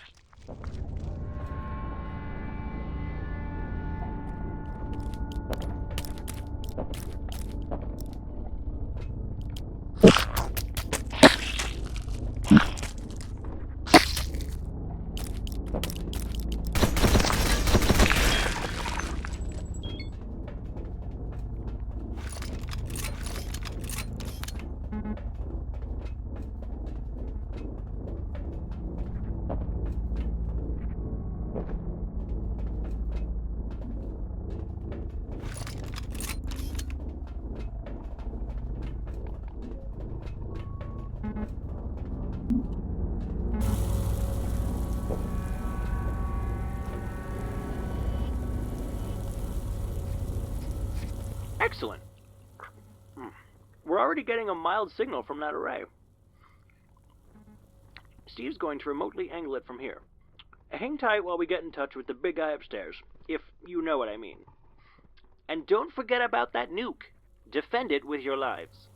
Excellent. We're already getting a mild signal from that array. Steve's going to remotely angle it from here. Hang tight while we get in touch with the big guy upstairs, if you know what I mean. And don't forget about that nuke. Defend it with your lives.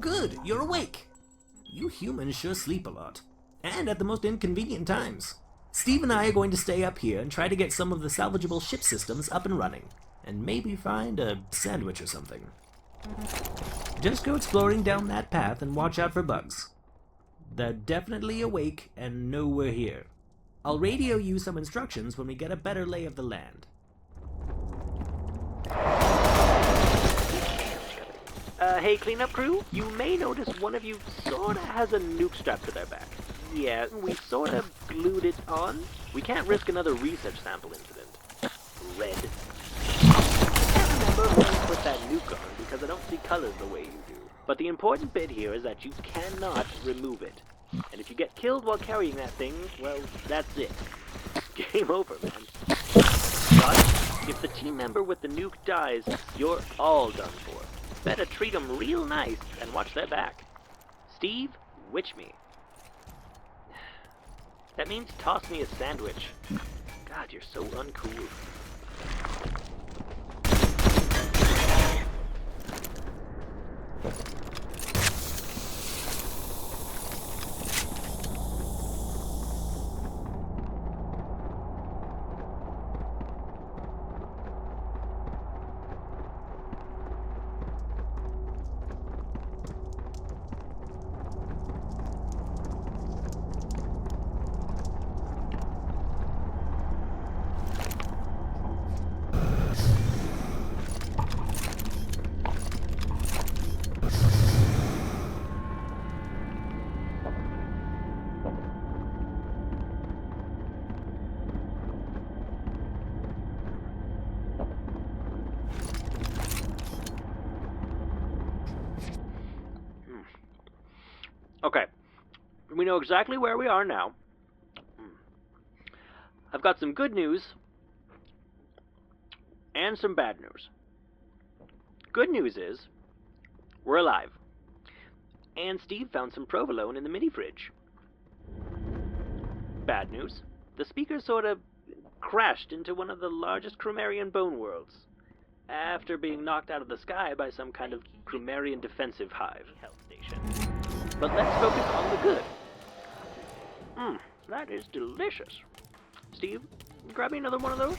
good, you're awake. You humans sure sleep a lot. And at the most inconvenient times. Steve and I are going to stay up here and try to get some of the salvageable ship systems up and running. And maybe find a sandwich or something. Just go exploring down that path and watch out for bugs. They're definitely awake and know we're here. I'll radio you some instructions when we get a better lay of the land. Hey, cleanup crew, you may notice one of you sorta has a nuke strapped to their back. Yeah, we sorta glued it on. We can't risk another research sample incident. Red. I can't remember who put that nuke on because I don't see colors the way you do. But the important bit here is that you cannot remove it. And if you get killed while carrying that thing, well, that's it. Game over, man. But if the team member with the nuke dies, you're all done for. Better treat them real nice and watch their back. Steve, witch me. That means toss me a sandwich. God, you're so uncool. Okay, we know exactly where we are now. I've got some good news and some bad news. Good news is, we're alive. And Steve found some provolone in the mini fridge. Bad news, the speaker sort of crashed into one of the largest Crumerian bone worlds, after being knocked out of the sky by some kind of Crumerian defensive hive health station. But let's focus on the good. That is delicious. Steve, grab me another one of those.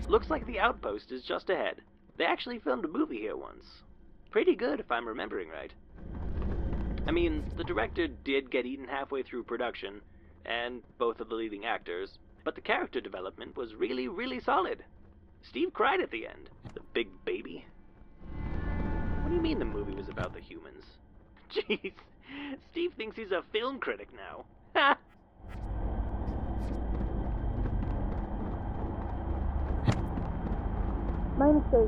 Looks like the outpost is just ahead. They actually filmed a movie here once. Pretty good, if I'm remembering right. I mean, the director did get eaten halfway through production, and both of the leading actors, but the character development was really, really solid. Steve cried at the end. The big baby. What do you mean the movie was about the humans? Jeez, Steve thinks he's a film critic now. Ha! My mistake.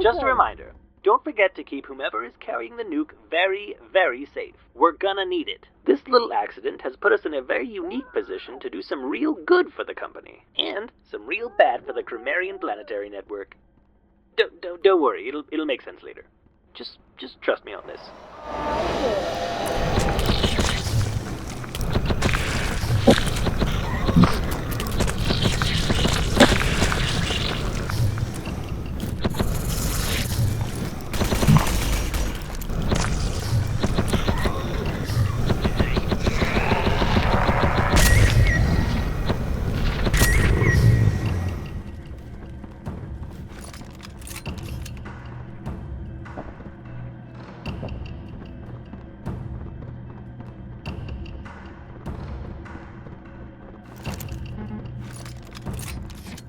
Just a reminder, don't forget to keep whomever is carrying the nuke very, very safe. We're gonna need it. This little accident has put us in a very unique position to do some real good for the company, and some real bad for the Crumerian planetary network. Don't worry, it'll make sense later. Just trust me on this.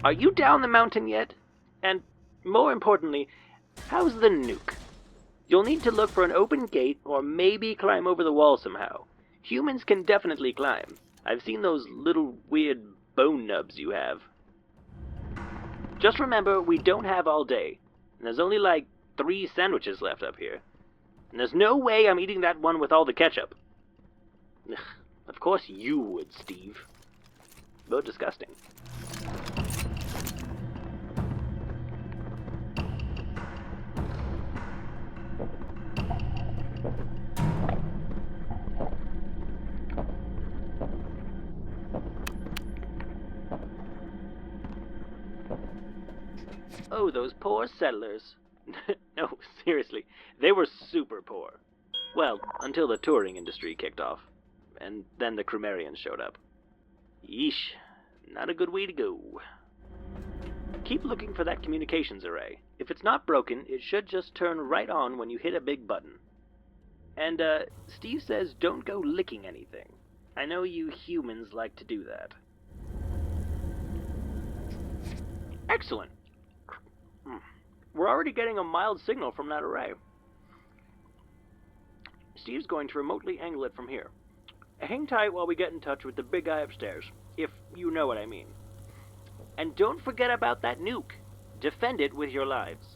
Are you down the mountain yet? And, more importantly, how's the nuke? You'll need to look for an open gate, or maybe climb over the wall somehow. Humans can definitely climb. I've seen those little weird bone nubs you have. Just remember, we don't have all day. And there's only like 3 sandwiches left up here. And there's no way I'm eating that one with all the ketchup. Ugh, of course you would, Steve. But disgusting. Oh, those poor settlers. No, seriously, they were super poor. Well, until the touring industry kicked off. And then the Crumerians showed up. Yeesh, not a good way to go. Keep looking for that communications array. If it's not broken, it should just turn right on when you hit a big button. And, Steve says don't go licking anything. I know you humans like to do that. Excellent. We're already getting a mild signal from that array. Steve's going to remotely angle it from here. Hang tight while we get in touch with the big guy upstairs, if you know what I mean. And don't forget about that nuke. Defend it with your lives.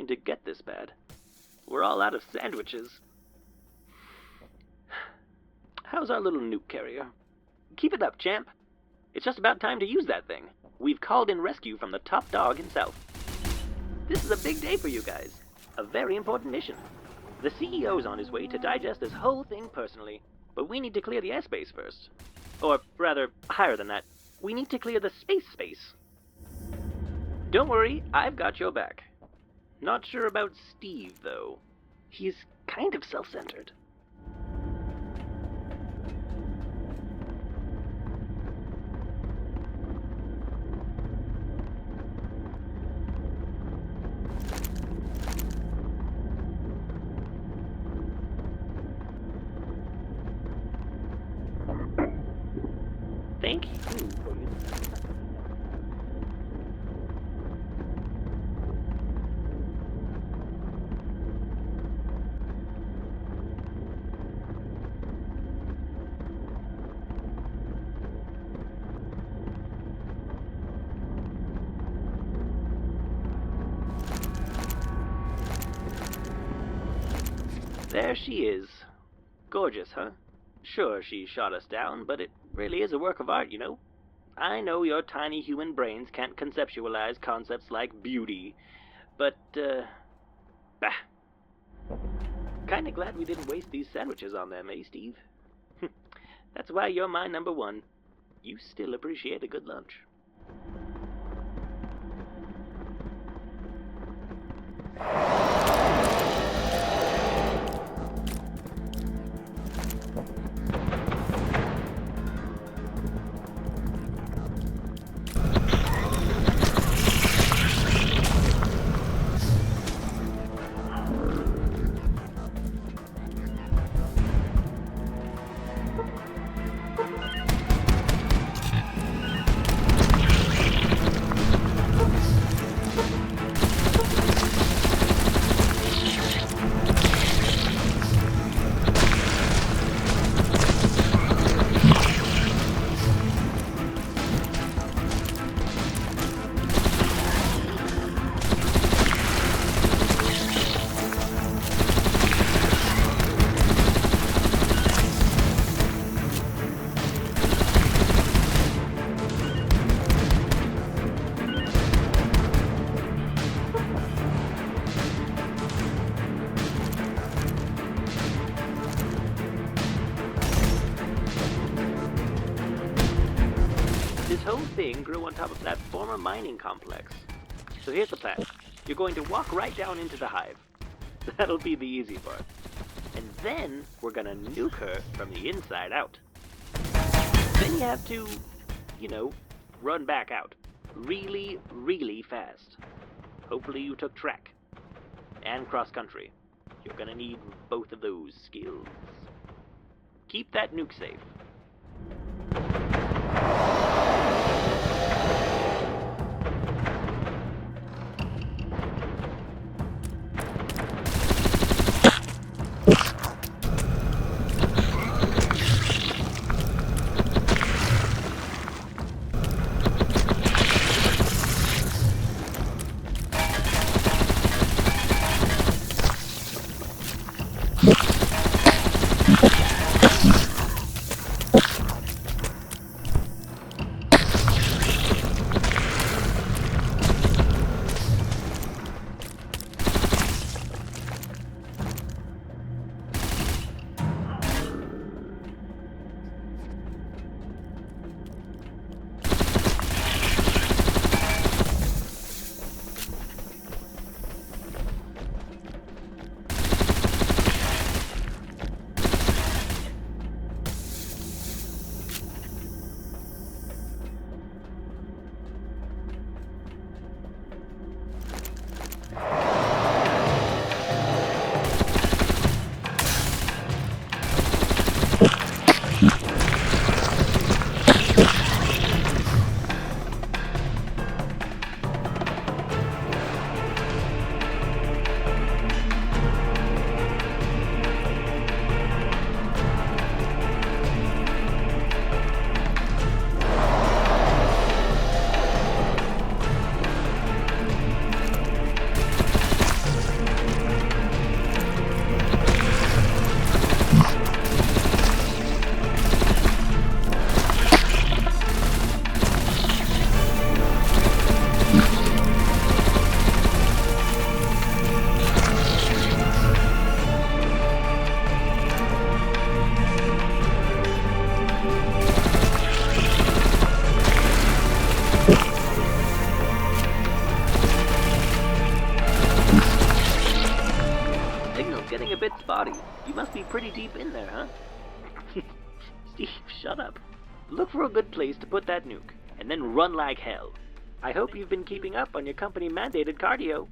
going to get this bad. We're all out of sandwiches. How's our little nuke carrier? Keep it up, champ. It's just about time to use that thing. We've called in rescue from the top dog himself. This is a big day for you guys. A very important mission. The CEO's on his way to digest this whole thing personally, but we need to clear the airspace first. Or rather, higher than that, we need to clear the space. Don't worry, I've got your back. Not sure about Steve, though. He's kind of self-centered. Thank you for your... There she is. Gorgeous, huh? Sure, she shot us down, but it really is a work of art, you know? I know your tiny human brains can't conceptualize concepts like beauty, but, bah. Kinda glad we didn't waste these sandwiches on them, eh, Steve? That's why you're my number one. You still appreciate a good lunch. This whole thing grew on top of that former mining complex. So here's the plan. You're going to walk right down into the hive. That'll be the easy part. And then we're gonna nuke her from the inside out. Then you have to, you know, run back out. Really, really fast. Hopefully you took track. And cross-country. You're gonna need both of those skills. Keep that nuke safe. getting a bit spotty. You must be pretty deep in there, huh? Steve, shut up. Look for a good place to put that nuke, and then run like hell. I hope you've been keeping up on your company-mandated cardio.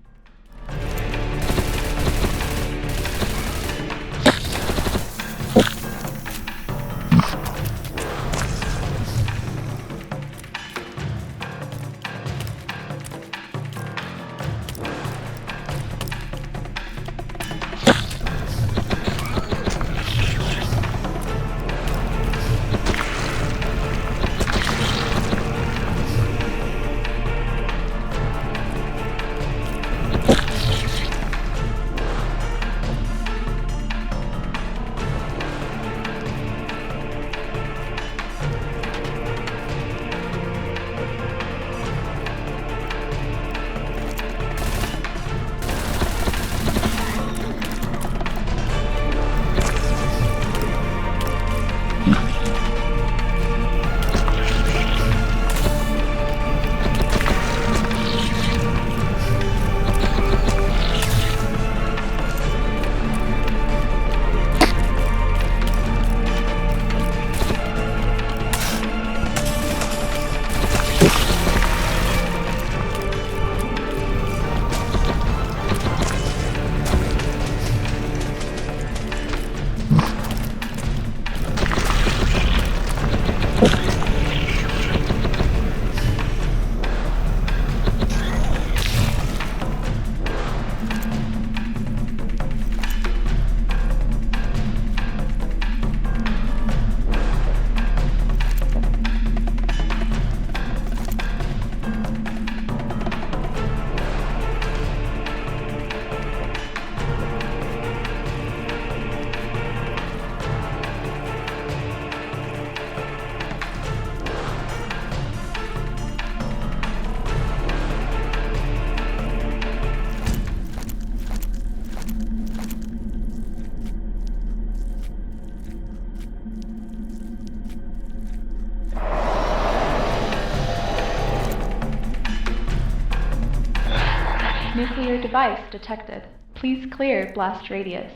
Nuclear device detected. Please clear blast radius.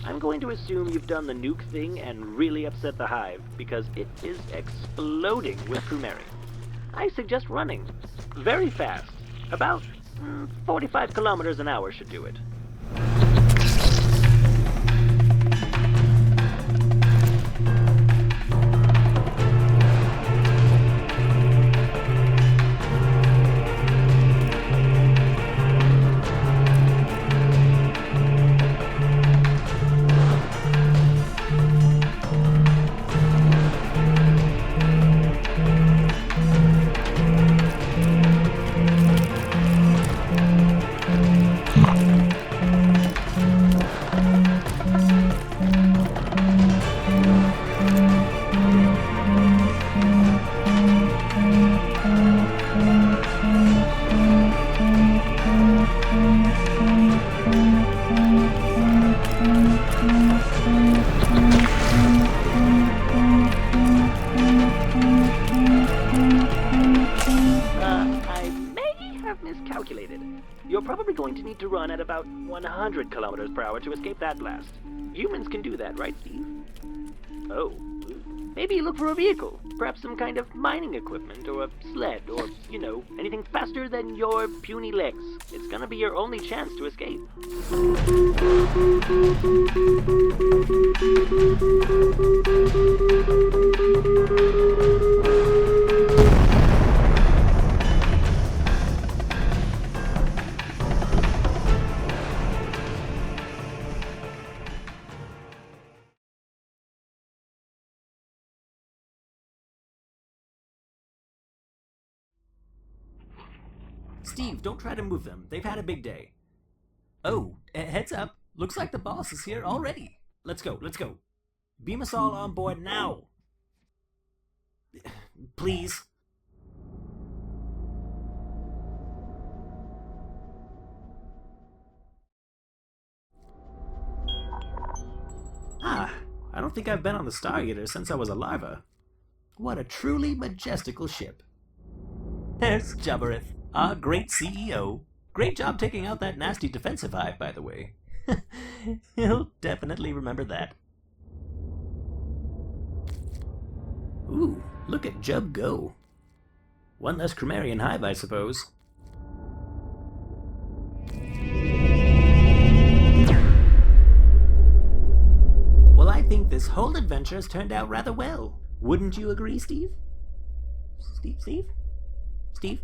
I'm going to assume you've done the nuke thing and really upset the hive, because it is exploding with Crumerian. I suggest running. Very fast. About 45 kilometers an hour should do it. You're probably going to need to run at about 100 kilometers per hour to escape that blast. Humans can do that, right, Steve? Oh, maybe look for a vehicle. Perhaps some kind of mining equipment, or a sled, or, anything faster than your puny legs. It's gonna be your only chance to escape. Steve, don't try to move them. They've had a big day. Oh, heads up. Looks like the boss is here already. Let's go, let's go. Beam us all on board now. Please. Ah, I don't think I've been on the Stargazer since I was a larva. What a truly majestical ship. There's Jubbereth, our great CEO. Great job taking out that nasty defensive hive, by the way. He'll definitely remember that. Ooh, look at Jub go. One less Crumerian hive, I suppose. Well, I think this whole adventure has turned out rather well. Wouldn't you agree, Steve? Steve? Steve? Steve?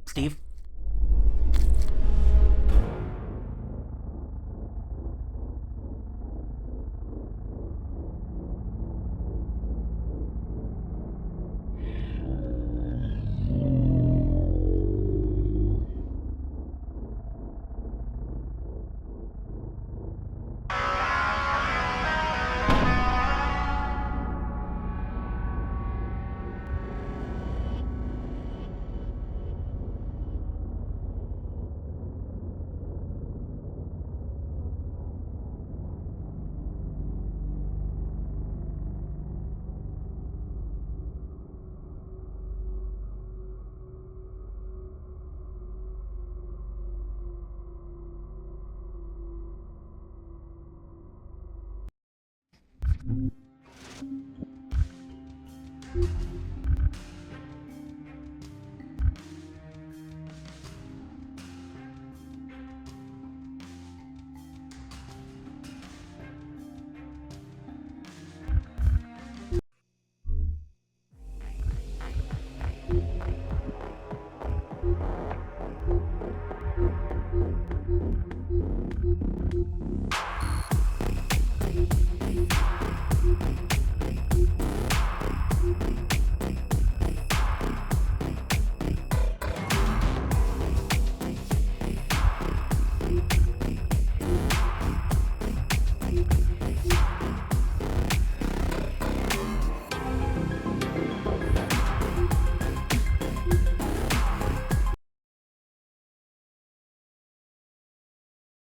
Steve?